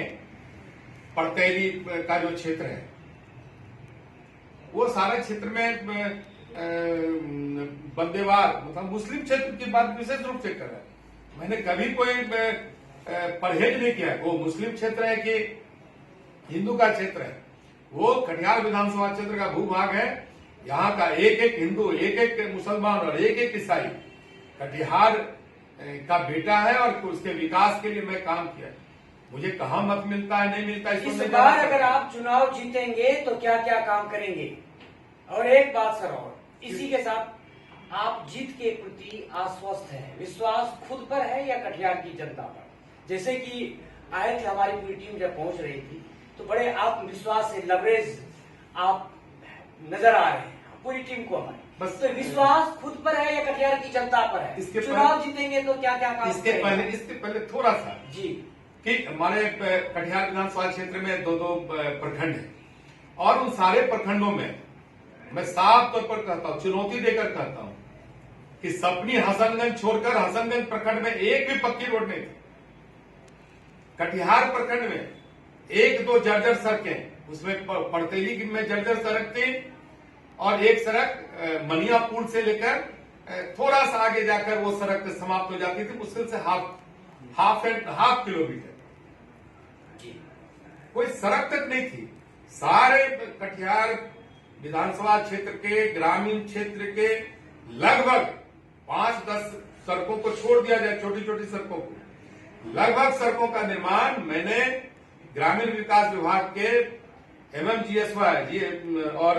पड़तैली का जो क्षेत्र है, वो सारे क्षेत्र में बंदेवार मतलब मुस्लिम क्षेत्र की बात विशेष रूप से कर रहा है। मैंने कभी कोई परहेज नहीं किया। वो मुस्लिम क्षेत्र है कि हिंदू का क्षेत्र है, वो कटिहार विधानसभा क्षेत्र का भूभाग है। यहाँ का एक एक हिंदू, एक एक मुसलमान और एक एक ईसाई कटिहार का बेटा है, और उसके विकास के लिए मैं काम किया। मुझे कहाँ मत मिलता है नहीं मिलता है, इस बार अगर आप चुनाव जीतेंगे तो क्या क्या काम करेंगे? और एक बात सर, और इसी के साथ आप जीत के प्रति आश्वस्त हैं, विश्वास खुद पर है या कटिहार की जनता पर? जैसे कि आए थे, हमारी पूरी टीम जब पहुंच रही थी तो बड़े आत्मविश्वास से लवरेज आप नजर आ रहे हैं पूरी टीम को हमारी। बस तो विश्वास खुद पर है या कटिहार की जनता पर है? चुनाव जीतेंगे तो क्या क्या काम? इसके पहले थोड़ा सा जी, कि हमारे कटिहार विधानसभा क्षेत्र में 2 प्रखंड है, और उन सारे प्रखंडों में मैं साफ तौर पर कहता हूं, चुनौती देकर कहता हूं कि सपनी हसनगंज छोड़कर हसनगंज प्रखंड में एक भी पक्की रोड नहीं थी। कटिहार प्रखंड में 1-2 जर्जर सड़कें, उसमें पड़तैली में जर्जर सड़क थी, और एक सड़क मनिया पुल से लेकर थोड़ा सा आगे जाकर वो सड़क समाप्त हो जाती थी, मुश्किल से हाफ किलोमीटर। कोई सड़क तक नहीं थी। सारे कटिहार विधानसभा क्षेत्र के ग्रामीण क्षेत्र के लगभग 5-10 सड़कों को छोड़ दिया जाए, छोटी छोटी सड़कों को, लगभग सड़कों का निर्माण मैंने ग्रामीण विकास विभाग के MMGSY और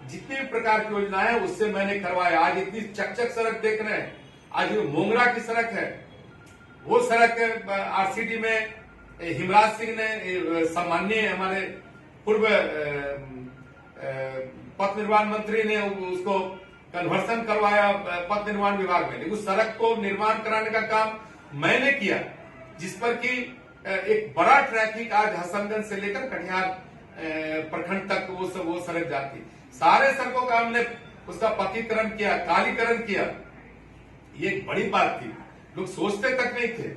जितनी भी प्रकार की योजना है उससे मैंने करवाया। आज इतनी चकचक सड़क देख रहे हैं। आज मोंगरा की सड़क है, वो सड़क आरसीडी में हिमराज सिंह ने, सम्माननीय हमारे पूर्व पथ निर्माण मंत्री ने उसको कन्वर्सन करवाया पथ निर्माण विभाग में। लेकिन उस सड़क को निर्माण कराने का काम मैंने किया, जिस पर कि एक बड़ा ट्रैफिक आज हसनगंज से लेकर कटिहार प्रखंड तक वो सड़क जाती। सारे सड़कों का हमने उसका पक्कीकरण किया, कालीकरण किया। ये एक बड़ी बात थी, लोग सोचते तक नहीं थे।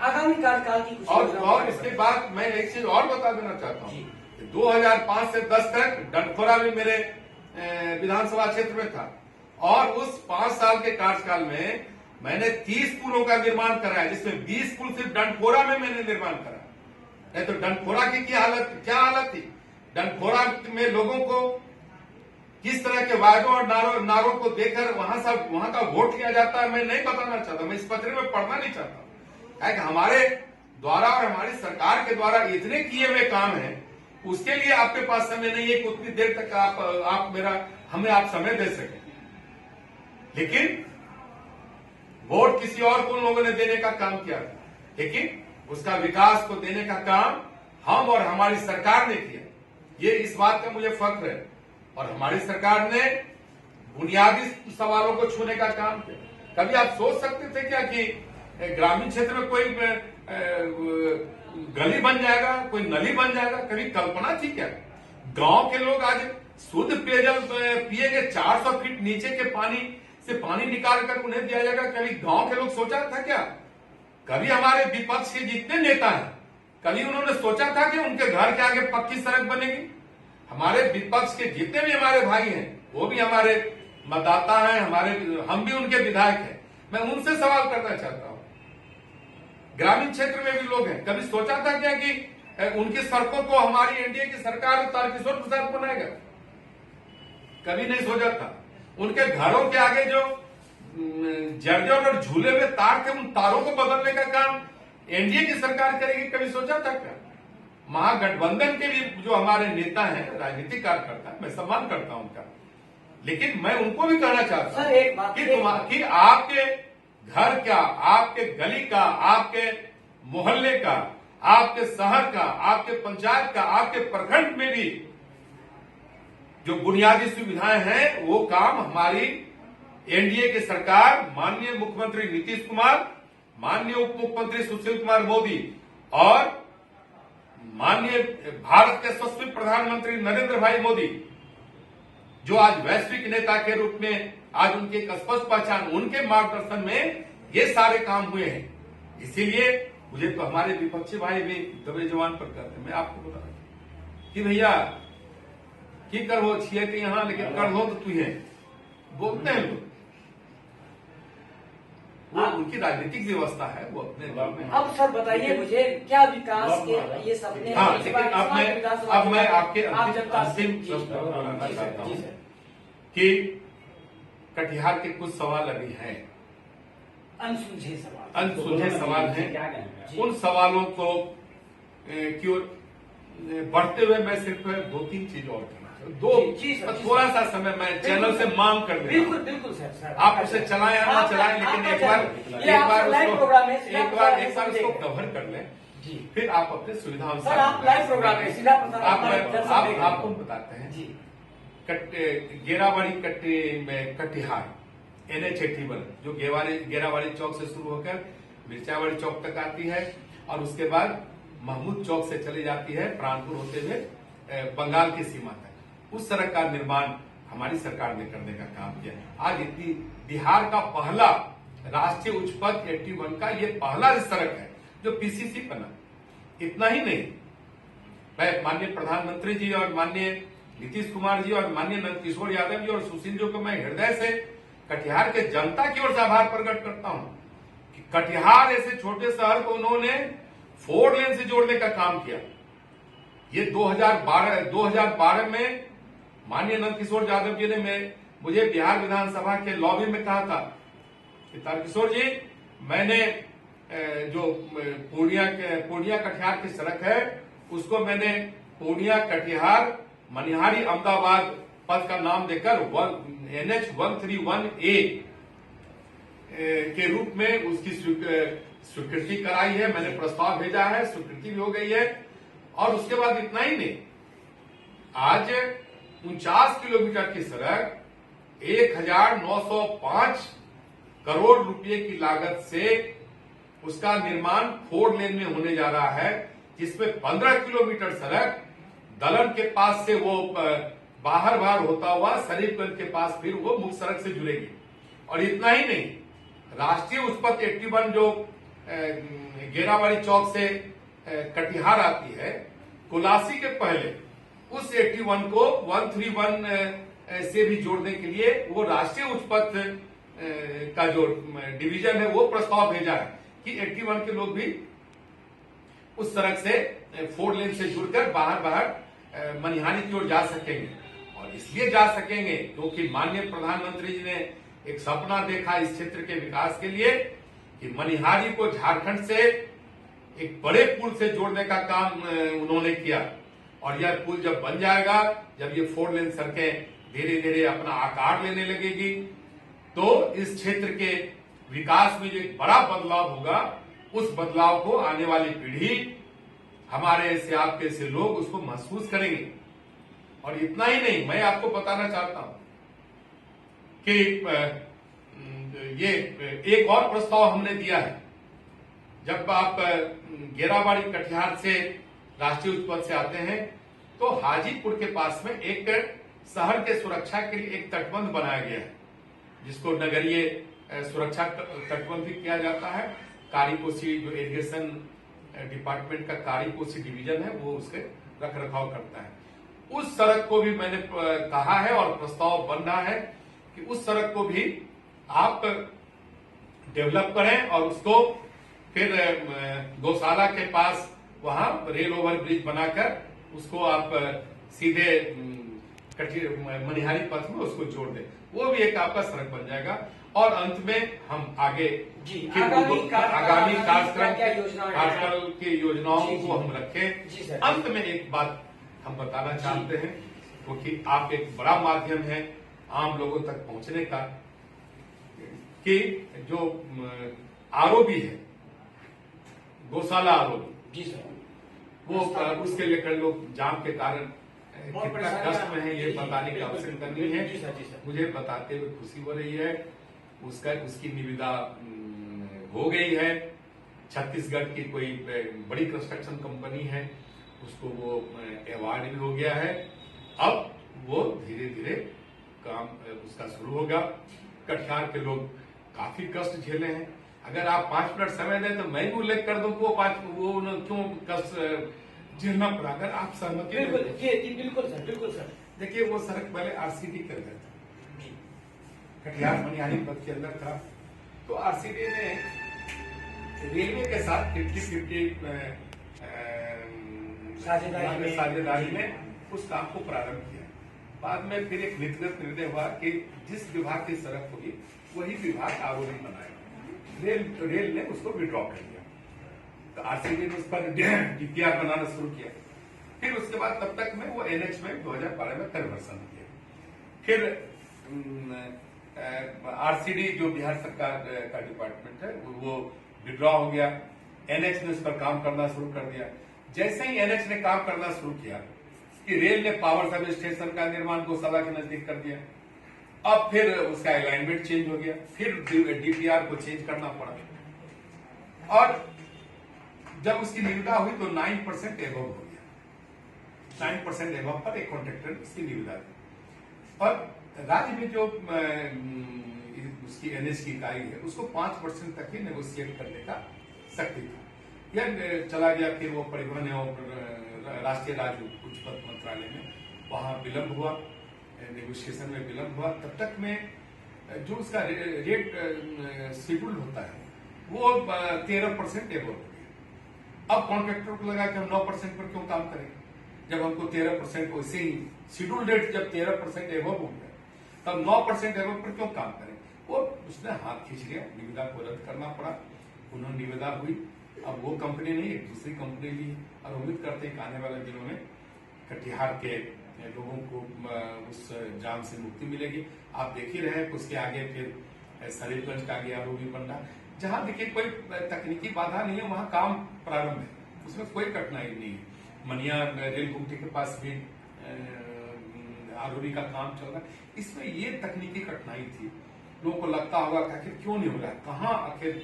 आगामी कार्यकाल की कुछ और इसके बाद मैं एक चीज और बता देना चाहता हूँ, 2005 से 10 तक डंडखोरा भी मेरे विधानसभा क्षेत्र में था, और उस 5 साल के कार्यकाल में मैंने 30 पुलों का निर्माण कराया, जिसमें 20 पुल सिर्फ डंडखोरा में मैंने निर्माण कराया। नहीं तो डंडखोरा की क्या हालत थी। डंडखोरा में लोगों को किस तरह के वायदों और नारों को देकर वहां का वोट लिया जाता है, मैं नहीं बताना चाहता, मैं इस पत्र में पढ़ना नहीं चाहता। है कि हमारे द्वारा और हमारी सरकार के द्वारा इतने किए हुए काम हैं, उसके लिए आपके पास समय नहीं है कि उतनी देर तक आप समय दे सकें। लेकिन वोट किसी और को उन लोगों ने देने का काम किया, लेकिन उसका विकास को देने का काम हम और हमारी सरकार ने किया। ये इस बात का मुझे फख्र है। और हमारी सरकार ने बुनियादी सवालों को छूने का काम किया। कभी आप सोच सकते थे क्या कि ग्रामीण क्षेत्र में कोई गली बन जाएगा, कोई नली बन जाएगा? कभी कल्पना थी क्या? गांव के लोग आज शुद्ध पेयजल पिएंगे, 400 फीट नीचे के पानी से पानी निकाल कर उन्हें दिया जाएगा। कभी गांव के लोग सोचा था क्या? कभी हमारे विपक्ष के जितने नेता हैं, कभी उन्होंने सोचा था कि उनके घर के आगे पक्की सड़क बनेगी? हमारे विपक्ष के जितने भी हमारे भाई हैं, वो भी हमारे मतदाता हैं, हम भी उनके विधायक हैं। मैं उनसे सवाल करना चाहता हूं, ग्रामीण क्षेत्र में भी लोग हैं, कभी सोचा था क्या कि उनकी सड़कों को हमारी एनडीए की सरकार तारकिशोर प्रसाद बनाएगा? कभी नहीं सोचा था। उनके घरों के आगे जो जर्जर और झूले में तार थे, उन तारों को बदलने का काम एनडीए की सरकार करेगी? कभी सोचा था क्या? महागठबंधन के भी जो हमारे नेता हैं, राजनीतिक कार्यकर्ता, मैं सम्मान करता हूं उनका, लेकिन मैं उनको भी कहना चाहता हूं कि आपके घर का, आपके गली का, आपके मोहल्ले का, आपके शहर का, आपके पंचायत का, आपके प्रखंड में भी जो बुनियादी सुविधाएं हैं, वो काम हमारी एनडीए की सरकार, माननीय मुख्यमंत्री नीतीश कुमार, माननीय उप मुख्यमंत्री सुशील कुमार मोदी और माननीय भारत के यशस्वी प्रधानमंत्री नरेंद्र भाई मोदी, जो आज वैश्विक नेता के रूप में आज उनकी एक स्पष्ट पहचान, उनके मार्गदर्शन में ये सारे काम हुए हैं। इसीलिए मुझे तो हमारे विपक्षी भाई भी दबे जवान पर करते, मैं आपको बता रहा कि भैया की कर हो छिए कि यहां, लेकिन कर हो तो तू है, बोलते हैं लोग। वो उनकी राजनीतिक व्यवस्था है, वो अपने में। अब सर बताइए मुझे, क्या विकास के ये सपने? हाँ, लेकिन अब मैं आपके अंतिम बताना चाहता हूँ कि कटिहार के कुछ सवाल अभी हैं, अनसुलझे सवाल हैं। उन सवालों को की ओर बढ़ते हुए मैं सिर्फ 2-3 चीज और थोड़ा सा समय मैं चैनल से मांग कर देता हूं। बिल्कुल सर, आप उसे चलाएं या ना चलाएं, लेकिन एक बार उसको कवर कर लें, फिर आप अपने सुविधा अनुसार आपको बताते हैं। गेराबाड़ी कटिहार NH81 जो गेराबाड़ी चौक से शुरू होकर मिर्चावाड़ी चौक तक आती है, और उसके बाद महमूद चौक से चली जाती है प्राणपुर होते हुए बंगाल की सीमा तक। उस सड़क का निर्माण हमारी सरकार ने करने का काम किया। आज इतनी बिहार का पहला राष्ट्रीय उच्च पथ 81 का ये पहला सड़क है जो पीसीसी बना। इतना ही नहीं, मैं माननीय प्रधानमंत्री जी और माननीय नीतीश कुमार जी और माननीय नंदकिशोर यादव जी और सुशील जी को मैं हृदय से कटिहार के जनता की ओर से आभार प्रकट करता हूं कि कटिहार ऐसे छोटे शहर को उन्होंने 4 लेन से जोड़ने का काम किया। ये 2012 में माननीय नंदकिशोर यादव जी ने मुझे बिहार विधानसभा के लॉबी में कहा था कि तारकिशोर जी, मैंने जो पूर्णिया कटिहार की सड़क है उसको मैंने पूर्णिया कटिहार मनिहारी अहमदाबाद पथ का नाम देकर NH131A के रूप में उसकी स्वीकृति कराई है। मैंने प्रस्ताव भेजा है, स्वीकृति भी हो गई है। और उसके बाद इतना ही नहीं, आज 49 किलोमीटर की सड़क 1905 करोड़ रुपए की लागत से उसका निर्माण 4 लेन में होने जा रहा है, जिसमें 15 किलोमीटर सड़क दलन के पास से वो बाहर होता हुआ शरीफगंज के पास फिर वो मुख्य सड़क से जुड़ेगी। और इतना ही नहीं, राष्ट्रीय उच्च पथ 81 जो गेरावाड़ी चौक से कटिहार आती है, कोलासी के पहले उस 81 को 131 से भी जोड़ने के लिए वो राष्ट्रीय उच्च पथ का जो डिवीजन है वो प्रस्ताव भेजा है कि 81 के लोग भी उस सड़क से 4 लेन से जुड़कर बाहर मनिहारी की ओर जा सकेंगे। और इसलिए जा सकेंगे क्योंकि माननीय प्रधानमंत्री जी ने एक सपना देखा इस क्षेत्र के विकास के लिए कि मनिहारी को झारखंड से एक बड़े पुल से जोड़ने का काम उन्होंने किया। और यह पुल जब बन जाएगा, जब ये 4 लेन सड़कें धीरे धीरे अपना आकार लेने लगेगी, तो इस क्षेत्र के विकास में जो एक बड़ा बदलाव होगा, उस बदलाव को आने वाली पीढ़ी, हमारे ऐसे आपके ऐसे लोग उसको महसूस करेंगे। और इतना ही नहीं, मैं आपको बताना चाहता हूं कि ये एक और प्रस्ताव हमने दिया है। जब आप गेरावाड़ी कटिहार से राष्ट्रीय उच्च पथ से आते हैं तो हाजीपुर के पास में एक शहर के सुरक्षा के लिए एक तटबंध बनाया गया है, जिसको नगरीय सुरक्षा तटबंध भी किया जाता है। कारीकोसी जो इरिगेशन डिपार्टमेंट का कारीकोसी डिवीजन है वो उसके रख रखाव करता है। उस सड़क को भी मैंने कहा है और प्रस्ताव बन रहा है कि उस सड़क को भी आप डेवलप करें और उसको फिर गौशाला के पास वहां रेल ओवर ब्रिज बनाकर उसको आप सीधे मनिहारी पथ में उसको जोड़ दें, वो भी एक आपका सड़क बन जाएगा। और अंत में हम आगे आगामी कार्यक्रम की योजनाओं को हम रखें। अंत में एक बात हम बताना चाहते हैं, क्योंकि आप एक बड़ा माध्यम है आम लोगों तक पहुंचने का, कि जो आरओबी है, गौशाला आरओबी, जी सर, वो उसके लेकर लोग जाम के कारण कितना कष्ट में है ये बताने की आवश्यकता नहीं है। मुझे बताते हुए खुशी हो रही है। उसकी निविदा हो गई है। छत्तीसगढ़ की कोई बड़ी कंस्ट्रक्शन कंपनी है, उसको वो अवार्ड भी हो गया है। अब वो धीरे धीरे काम उसका शुरू होगा। कटिहार के लोग काफी कष्ट झेले हैं। अगर आप 5 मिनट समय दें तो मैं भी उल्लेख कर दूं वो क्यों कष्ट झेलना पड़ा। अगर आप सहमति बिल्कुल सर। देखिए, वो सड़क पहले आरसीडी के अंदर था, कटिहार मनिहारी पथ के अंदर था। तो आरसीडी ने रेलवे के साथ 50-50 साझेदारी में उस काम को प्रारंभ किया। बाद में फिर एक नीतिगत निर्णय हुआ कि जिस विभाग की सड़क होगी वही विभाग आरोपी बनाएगा। रेल ने उसको विड्रॉ कर दिया, तो आरसीडी ने उस पर डीपीआर बनाना शुरू किया। फिर उसके बाद तब तक में वो एनएच में 2012 में कन्वर्सन किया। फिर आरसीडी जो बिहार सरकार का डिपार्टमेंट है वो विड्रॉ हो गया। एनएच ने उस पर काम करना शुरू कर दिया। जैसे ही एनएच ने काम करना शुरू किया कि रेल ने पावर सब स्टेशन का निर्माण गौशाला के नजदीक कर दिया। अब फिर उसका अलाइनमेंट चेंज हो गया, फिर डीपीआर को चेंज करना पड़ा। और जब उसकी निविदा हुई तो 9% एबव हो गया। 9% एबव पर एक कॉन्ट्रैक्टर उसकी निविदा दी। और राज्य में जो उसकी एनएच की इकाई है उसको 5% तक ही नेगोशिएट करने का शक्ति था। यह चला गया। फिर वो परिवहन एवं राष्ट्रीय राज्य उच्च पथ मंत्रालय में वहां विलंब हुआ, नेगोशिएशन में विलंब हुआ। तब तक में जो उसका रेट शेड्यूल होता है वो 13% एबव हो गया। अब कॉन्ट्रैक्टर को लगा कि हम 9% पर क्यों काम करेंगे, जब हमको 13% वैसे ही शेड्यूल रेट जब 13% एबव हो गया तब 9% एबव पर क्यों काम करें। वो उसने हाथ खींच लिया, निविदा को रद्द करना पड़ा। उन्होंने निविदा हुई, अब वो कंपनी नहीं एक दूसरी कंपनी ली। और उम्मीद करते हैं कि आने वाले दिनों में कटिहार के लोगों को उस जाम से मुक्ति मिलेगी। आप देख ही रहे हैं उसके आगे फिर सलीमगंज का आगे आरोपी बन रहा, जहां देखिए कोई तकनीकी बाधा नहीं है, वहां काम प्रारंभ है, उसमें कोई कठिनाई नहीं है। मनिया रेल गुमटी के पास भी आरोपी का काम चल रहा है। इसमें ये तकनीकी कठिनाई थी। लोगों को लगता होगा कि आखिर क्यों नहीं हो रहा, कहाँ आखिर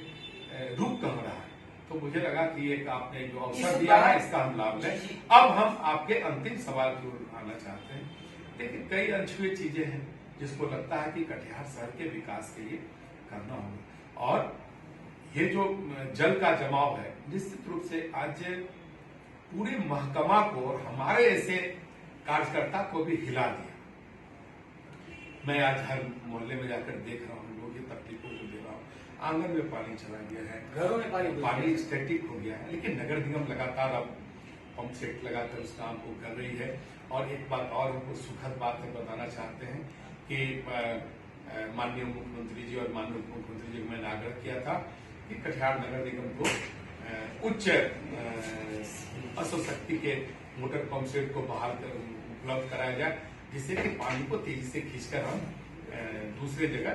रुक कहाँ रहा है। तो मुझे लगा कि एक आपने जो अवसर दिया है इसका हम लाभ लें। अब हम आपके अंतिम सवाल की ओर आना चाहते हैं। लेकिन कई अनछुई चीजें हैं जिसको लगता है कि कटिहार शहर के विकास के लिए करना होगा। और ये जो जल का जमाव है निश्चित रूप से आज पूरे महकमा को और हमारे ऐसे कार्यकर्ता को भी हिला दिया। मैं आज हर मोहल्ले में जाकर देख रहा हूँ, लोगों की तकलीफों को देख रहा हूँ। आंगन में पानी चला गया है, घरों में पानी स्टैटिक हो गया है, लेकिन नगर निगम लगातार अब पंप सेट लगाकर उस काम को कर रही है। और एक बात और हमको सुखद बात है बताना चाहते हैं कि माननीय मुख्यमंत्री जी और माननीय उप मुख्यमंत्री जी को मैंने आग्रह किया था कि कटिहार नगर निगम को उच्च अश्वशक्ति के मोटर पंप सेट को बहाल उपलब्ध कराया जाए, जिससे कि पानी को तेजी से खींचकर हम दूसरे जगह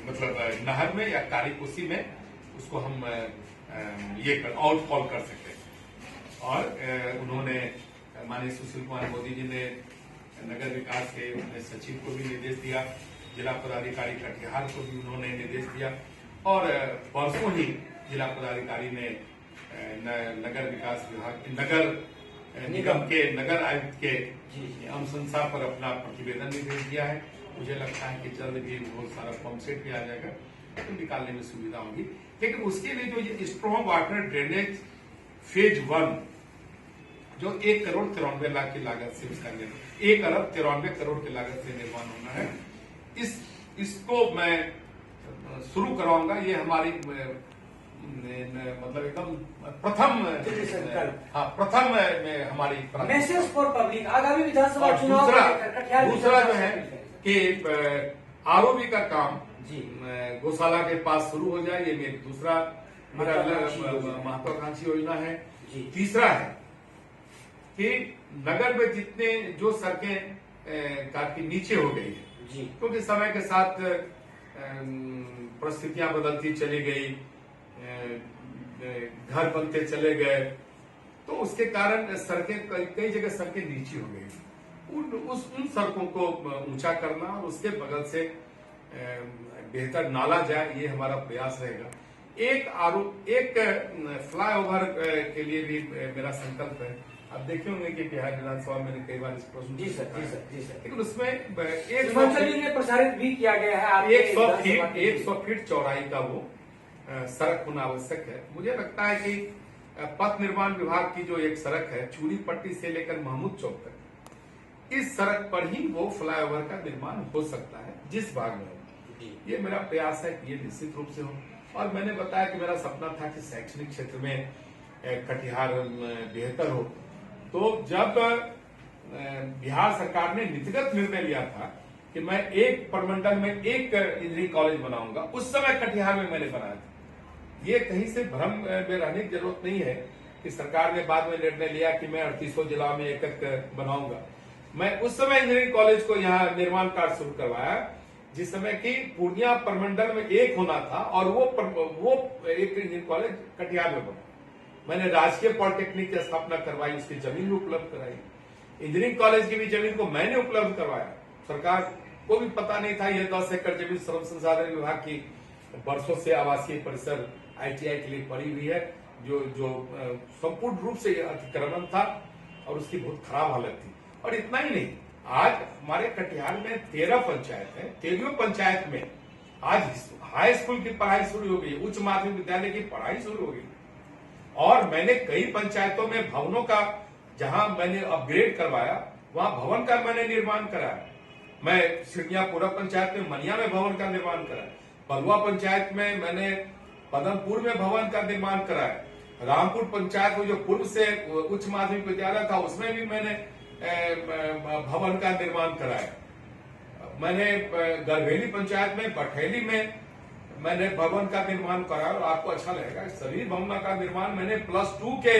मतलब नहर में या कार्यकोशी में उसको हम ये आउटफॉल कर सकते हैं। और उन्होंने माननीय सुशील कुमार मोदी जी ने नगर विकास के सचिव को भी निर्देश दिया, जिला पदाधिकारी कटिहार को भी उन्होंने निर्देश दिया और परसों ही जिला पदाधिकारी ने नगर विकास विभाग नगर निगम के नगर आयुक्त के अनुशंसा पर अपना प्रतिवेदन भी भेज दिया है। मुझे लगता है कि जल्द भी बहुत सारा पंप सेट भी आ जाएगा तो निकालने में सुविधा होगी। लेकिन उसके लिए जो ये स्ट्रॉन्ग वाटर ड्रेनेज फेज 1 जो 1 करोड़ 93 लाख की लागत से उसका 1 अरब 93 करोड़ की लागत से निर्माण होना है, इसको मैं शुरू करवाऊंगा। ये हमारी मतलब एकदम प्रथम में हमारी मैसेज फॉर पब्लिक आगामी विधानसभा चुनाव दूसरा जो है कि आरओबी का काम गौशाला के पास शुरू हो जाए। ये मेरी दूसरा मेरा महत्वाकांक्षी योजना है। तीसरा है कि नगर में जितने जो सड़कें काफी नीचे हो गई है क्योंकि समय के साथ परिस्थितियां बदलती चली गई, घर बनते चले गए, तो उसके कारण सड़कें कई जगह सड़कें नीची हो गई। उन सड़कों को ऊंचा करना और उसके बगल से बेहतर नाला जाए, ये हमारा प्रयास रहेगा। एक फ्लाईओवर के लिए भी मेरा संकल्प है। अब देखे होंगे कि बिहार विधानसभा में कई बार इस प्रश्न जी सर लेकिन उसमें एक प्रसारित भी किया गया है 100 फीट चौड़ाई का वो सड़क होना आवश्यक है। मुझे लगता है कि पथ निर्माण विभाग की जो एक सड़क है चूड़ी पट्टी से लेकर महमूद चौक तक, इस सड़क पर ही वो फ्लाईओवर का निर्माण हो सकता है जिस भाग में हो। ये मेरा प्रयास है कि ये निश्चित रूप से हो। और मैंने बताया कि मेरा सपना था कि शैक्षणिक क्षेत्र में कटिहार बेहतर हो। तो जब बिहार सरकार ने नीतिगत निर्णय लिया था कि मैं एक प्रमंडल में एक इंजीनियरिंग कॉलेज बनाऊंगा, उस समय कटिहार में मैंने बनाया था। ये कहीं से भ्रम में रहने की जरूरत नहीं है कि सरकार ने बाद में निर्णय लिया कि मैं 38 जिला में एक बनाऊंगा। मैं उस समय इंजीनियरिंग कॉलेज को यहाँ निर्माण कार्य शुरू करवाया जिस समय की पूर्णिया प्रमंडल में एक होना था और वो एक इंजीनियरिंग कॉलेज कटिहार में बना। मैंने राजकीय पॉलिटेक्निक की स्थापना करवाई, उसकी जमीन भी उपलब्ध कराई, इंजीनियरिंग कॉलेज की भी जमीन को मैंने उपलब्ध करवाया। सरकार को भी पता नहीं था यह 10 एकड़ जमीन श्रम संसाधन विभाग की वर्षों से आवासीय परिसर ITI के लिए पड़ी हुई है, जो संपूर्ण रूप से अतिक्रमण था और उसकी बहुत खराब हालत थी। और इतना ही नहीं, आज हमारे कटिहार में 13 पंचायत है। 13 पंचायत में आज हाई स्कूल की पढ़ाई शुरू हो गई, उच्च माध्यमिक विद्यालय की पढ़ाई शुरू हो गई। और मैंने कई पंचायतों में भवनों का जहां मैंने अपग्रेड करवाया वहां भवन का मैंने निर्माण कराया। मैं सिरनियापुरा पंचायत में मनिया में भवन का निर्माण कराया, बलुआ पंचायत में मैंने पदमपुर में भवन का निर्माण कराया, रामपुर पंचायत में जो पूर्व से उच्च माध्यमिक विद्यालय था उसमें भी मैंने भवन का निर्माण कराया। मैंने गरभेली पंचायत में बठेली में मैंने भवन का निर्माण कराया। और आपको अच्छा लगेगा, सभी भवनों का निर्माण मैंने +2 के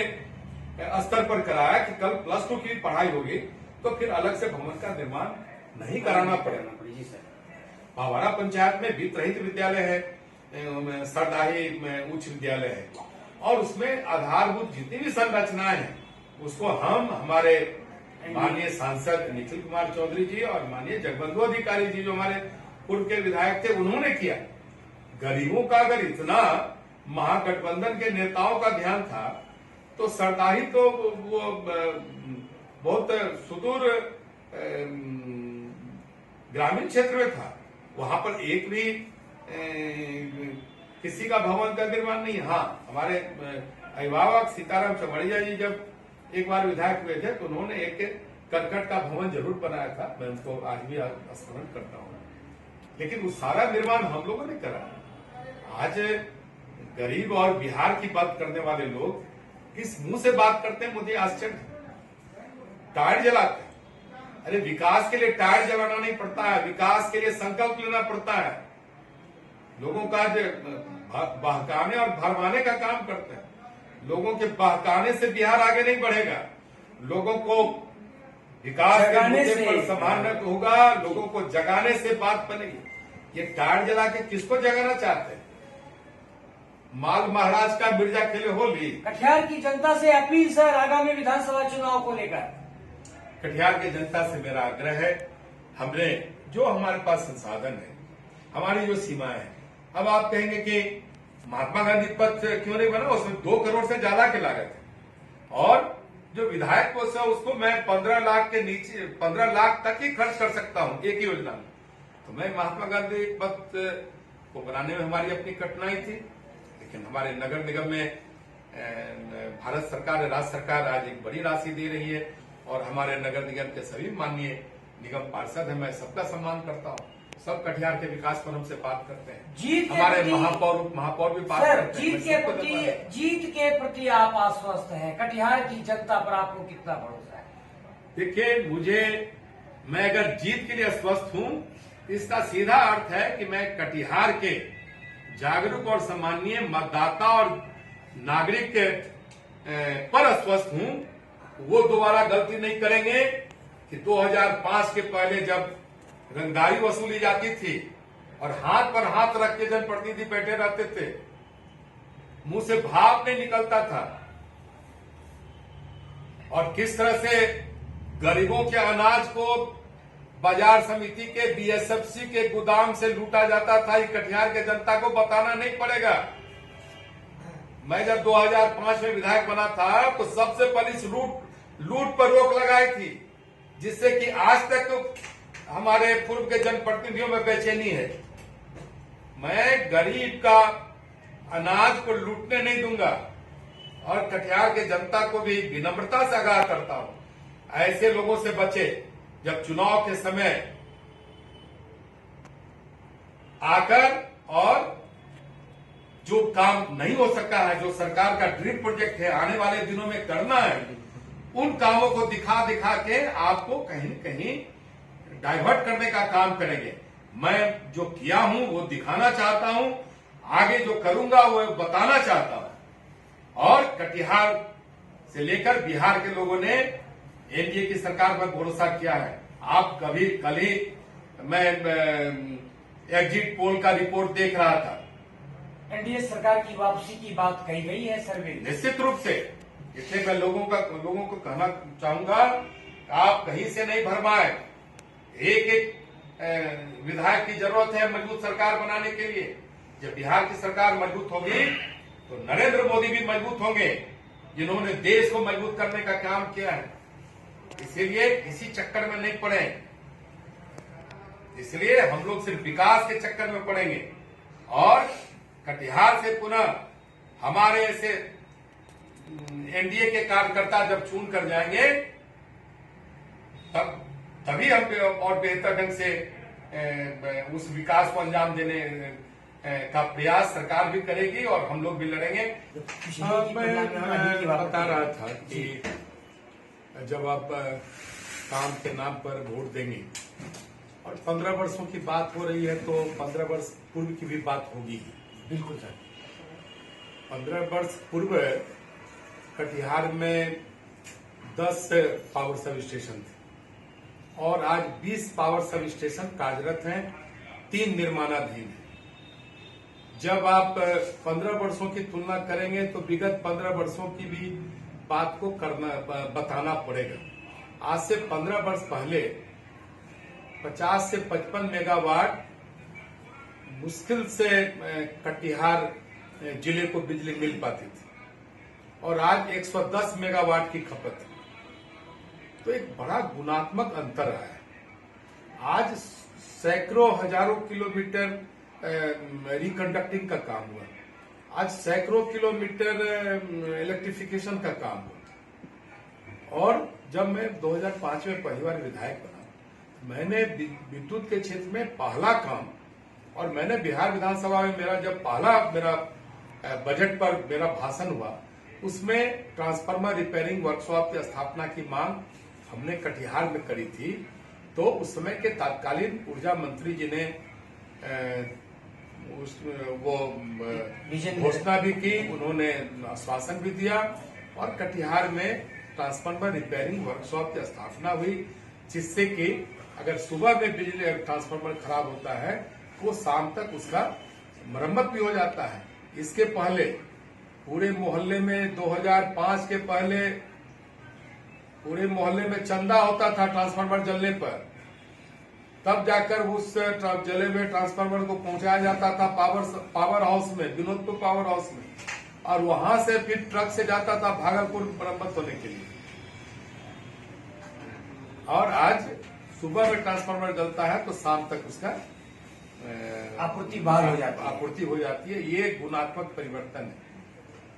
स्तर पर कराया कि कल +2 की पढ़ाई होगी तो फिर अलग से भवन का निर्माण नहीं कराना पड़ेगा। पावाड़ा पंचायत में वित्त रहित विद्यालय है, सरदाही में उच्च विद्यालय है और उसमें आधारभूत जितनी भी संरचनाएं हैं उसको हम हमारे माननीय सांसद निखिल कुमार चौधरी जी और माननीय जगबंधु अधिकारी जी जो हमारे पूर्व के विधायक थे उन्होंने किया। गरीबों का अगर इतना महागठबंधन के नेताओं का ध्यान था तो सरदाही तो वो बहुत सुदूर ग्रामीण क्षेत्र में था, वहां पर एक भी किसी का भवन का निर्माण नहीं। हाँ, हमारे अभिभावक सीताराम चमड़िया जी जब एक बार विधायक हुए थे तो उन्होंने एक करकट का भवन जरूर बनाया था, मैं उनको आज भी स्मरण करता हूँ, लेकिन वो सारा निर्माण हम लोगों ने करा। आज गरीब और बिहार की बात करने वाले लोग किस मुंह से बात करते हैं, मुझे आश्चर्य है। टायर जलाते हैं। अरे विकास के लिए टायर जलाना नहीं पड़ता है, विकास के लिए संकल्प लेना पड़ता है। लोगों का जो बहकाने और भरमाने का काम करते हैं। लोगों के बहकाने से बिहार आगे नहीं बढ़ेगा। लोगों को विकास के मुद्दे पर संभालना होगा, लोगों को जगाने से बात बनेगी। ये टायर जला के किसको जगाना चाहते हैं? माल महाराज का मिर्जा खेले होली। कटिहार की जनता से अपील सर, आगामी विधानसभा चुनाव को लेकर। कटिहार की जनता से मेरा आग्रह है, हमने जो हमारे पास संसाधन है, हमारी जो सीमाएं हैं, अब आप कहेंगे कि महात्मा गांधी पथ क्यों नहीं बना, उसमें 2 करोड़ से ज्यादा की लागत है, और जो विधायक पोस्ट है उसको मैं 15 लाख के नीचे 15 लाख तक ही खर्च कर सकता हूं एक ही योजना में। तो मैं महात्मा गांधी पथ को बनाने में हमारी अपनी कठिनाई थी, लेकिन हमारे नगर निगम में भारत सरकार, राज्य सरकार आज एक बड़ी राशि दे रही है, और हमारे नगर निगम के सभी माननीय निगम पार्षद हैं, मैं सबका सम्मान करता हूं। सब कटिहार के विकास पर हमसे बात करते हैं। जीत हमारे महापौर भी बात करते हैं। जीत के प्रति आप आश्वस्त हैं? कटिहार की जनता पर आपको कितना भरोसा है? देखिए, मैं अगर जीत के लिए आश्वस्त हूं, इसका सीधा अर्थ है कि मैं कटिहार के जागरूक और सम्मानीय मतदाता और नागरिक के पर आश्वस्त हूं। वो दोबारा गलती नहीं करेंगे कि 2005 के पहले जब रंगदारी वसूली जाती थी और हाथ पर हाथ रख के जनप्रतिनिधि बैठे रहते थे, मुंह से भाप नहीं निकलता था, और किस तरह से गरीबों के अनाज को बाजार समिति के बीएसएफसी के गोदाम से लूटा जाता था, ये कटिहार के जनता को बताना नहीं पड़ेगा। मैं जब 2005 में विधायक बना था तो सबसे पहले लूट पर रोक लगाई थी, जिससे कि आज तक हमारे पूर्व के जनप्रतिनिधियों में बेचैनी है। मैं गरीब का अनाज को लूटने नहीं दूंगा, और कटिहार के जनता को भी विनम्रता से आगाह करता हूं, ऐसे लोगों से बचे जब चुनाव के समय आकर और जो काम नहीं हो सका है, जो सरकार का ड्रीम प्रोजेक्ट है आने वाले दिनों में करना है, उन कामों को दिखा दिखा के आपको कहीं न कहीं डाइवर्ट करने का काम करेंगे। मैं जो किया हूं वो दिखाना चाहता हूं, आगे जो करूंगा वो बताना चाहता हूं। और कटिहार से लेकर बिहार के लोगों ने एनडीए की सरकार पर भरोसा किया है। आप कल ही मैं एग्जिट पोल का रिपोर्ट देख रहा था, एनडीए सरकार की वापसी की बात कही गई है सर्वे। निश्चित रूप से, इसलिए मैं लोगों को कहना चाहूंगा, आप कहीं से नहीं भरमाए। एक विधायक की जरूरत है मजबूत सरकार बनाने के लिए। जब बिहार की सरकार मजबूत होगी तो नरेंद्र मोदी भी मजबूत होंगे, जिन्होंने देश को मजबूत करने का काम किया है। इसीलिए किसी चक्कर में नहीं पड़े, इसलिए हम लोग सिर्फ विकास के चक्कर में पड़ेंगे, और कटिहार से पुनः हमारे ऐसे एनडीए के कार्यकर्ता जब चुन कर जाएंगे, तभी हम और बेहतर ढंग से उस विकास को अंजाम देने का प्रयास सरकार भी करेगी और हम लोग भी लड़ेंगे। मैं बता रहा था कि जब आप काम के नाम पर वोट देंगे, और 15 वर्षों की बात हो रही है, तो 15 वर्ष पूर्व की भी बात होगी। बिल्कुल सर। 15 वर्ष पूर्व कटिहार में 10 पावर सब स्टेशन थे, और आज 20 पावर सब स्टेशन कार्यरत हैं, 3 निर्माणाधीन हैं। जब आप 15 वर्षों की तुलना करेंगे तो विगत 15 वर्षों की भी बात को बताना पड़ेगा। आज से 15 वर्ष पहले 50 से 55 मेगावाट मुश्किल से कटिहार जिले को बिजली मिल पाती थी, और आज 110 मेगावाट की खपत है। तो एक बड़ा गुणात्मक अंतर आया है। आज सैकड़ों हजारों किलोमीटर रिकंडक्टिंग का काम हुआ, आज सैकड़ों किलोमीटर इलेक्ट्रिफिकेशन का काम हुआ। और जब मैं 2005 में पहली बार विधायक बना, मैंने विद्युत के क्षेत्र में पहला काम, और मैंने बिहार विधानसभा में मेरा बजट पर मेरा भाषण हुआ, उसमें ट्रांसफार्मर रिपेयरिंग वर्कशॉप की स्थापना की मांग हमने कटिहार में करी थी। तो उस समय के तत्कालीन ऊर्जा मंत्री जी ने वो घोषणा भी की, उन्होंने आश्वासन भी दिया, और कटिहार में ट्रांसफार्मर रिपेयरिंग वर्कशॉप की स्थापना हुई, जिससे कि अगर सुबह में बिजली ट्रांसफार्मर खराब होता है तो शाम तक उसका मरम्मत भी हो जाता है। इसके पहले पूरे मोहल्ले में 2005 के पहले पूरे मोहल्ले में चंदा होता था ट्रांसफार्मर जलने पर, तब जाकर उस जले हुए ट्रांसफार्मर को पहुंचाया जाता था पावर हाउस में, विनोदपुर पावर हाउस में, और वहां से फिर ट्रक से जाता था भागलपुर मरम्मत होने के लिए। और आज सुबह में ट्रांसफार्मर जलता है तो शाम तक उसका आपूर्ति बहाल हो जाती है। आपूर्ति हो जाती है। ये गुणात्मक परिवर्तन है।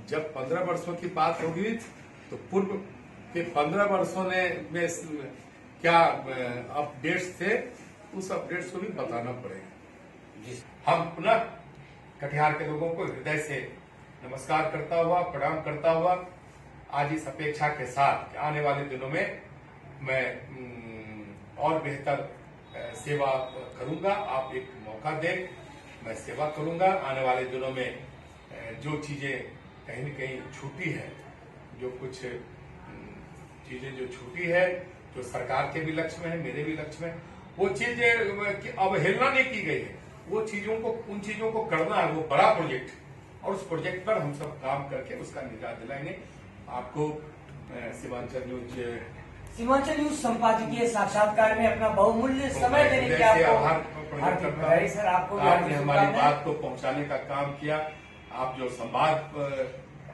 जब 15 वर्षों की बात होगी तो पूर्व के 15 वर्षों में क्या अपडेट्स थे, उस अपडेट्स को भी बताना पड़ेगा। हम पुनः कटिहार के लोगों को हृदय से नमस्कार करता हुआ, प्रणाम करता हुआ, आज इस अपेक्षा के साथ कि आने वाले दिनों में मैं और बेहतर सेवा करूंगा। आप एक मौका दें, मैं सेवा करूंगा। आने वाले दिनों में जो चीजें कहीं न कहीं छूटी है, जो कुछ चीजें जो छूटी है, जो सरकार के भी लक्ष्य में है, मेरे भी लक्ष्य में, वो चीजें अवहेलना नहीं की गई है, उन चीजों को करना है। वो बड़ा प्रोजेक्ट, और उस प्रोजेक्ट पर हम सब काम करके उसका निजात दिलाएंगे। आपको सीमांचल न्यूज संपादकीय साक्षात्कार में अपना बहुमूल्य समय देने के आपको आपने हमारी बात को पहुंचाने का काम किया। आप जो संवाद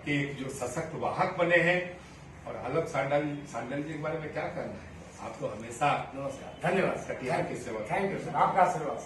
के जो सशक्त वाहक बने हैं, और अलग सांडल जी के बारे में क्या कहना है, आपको हमेशा नमस्कार, धन्यवाद, कटिहार की सेवा। थैंक यू सर, आपका आशीर्वाद।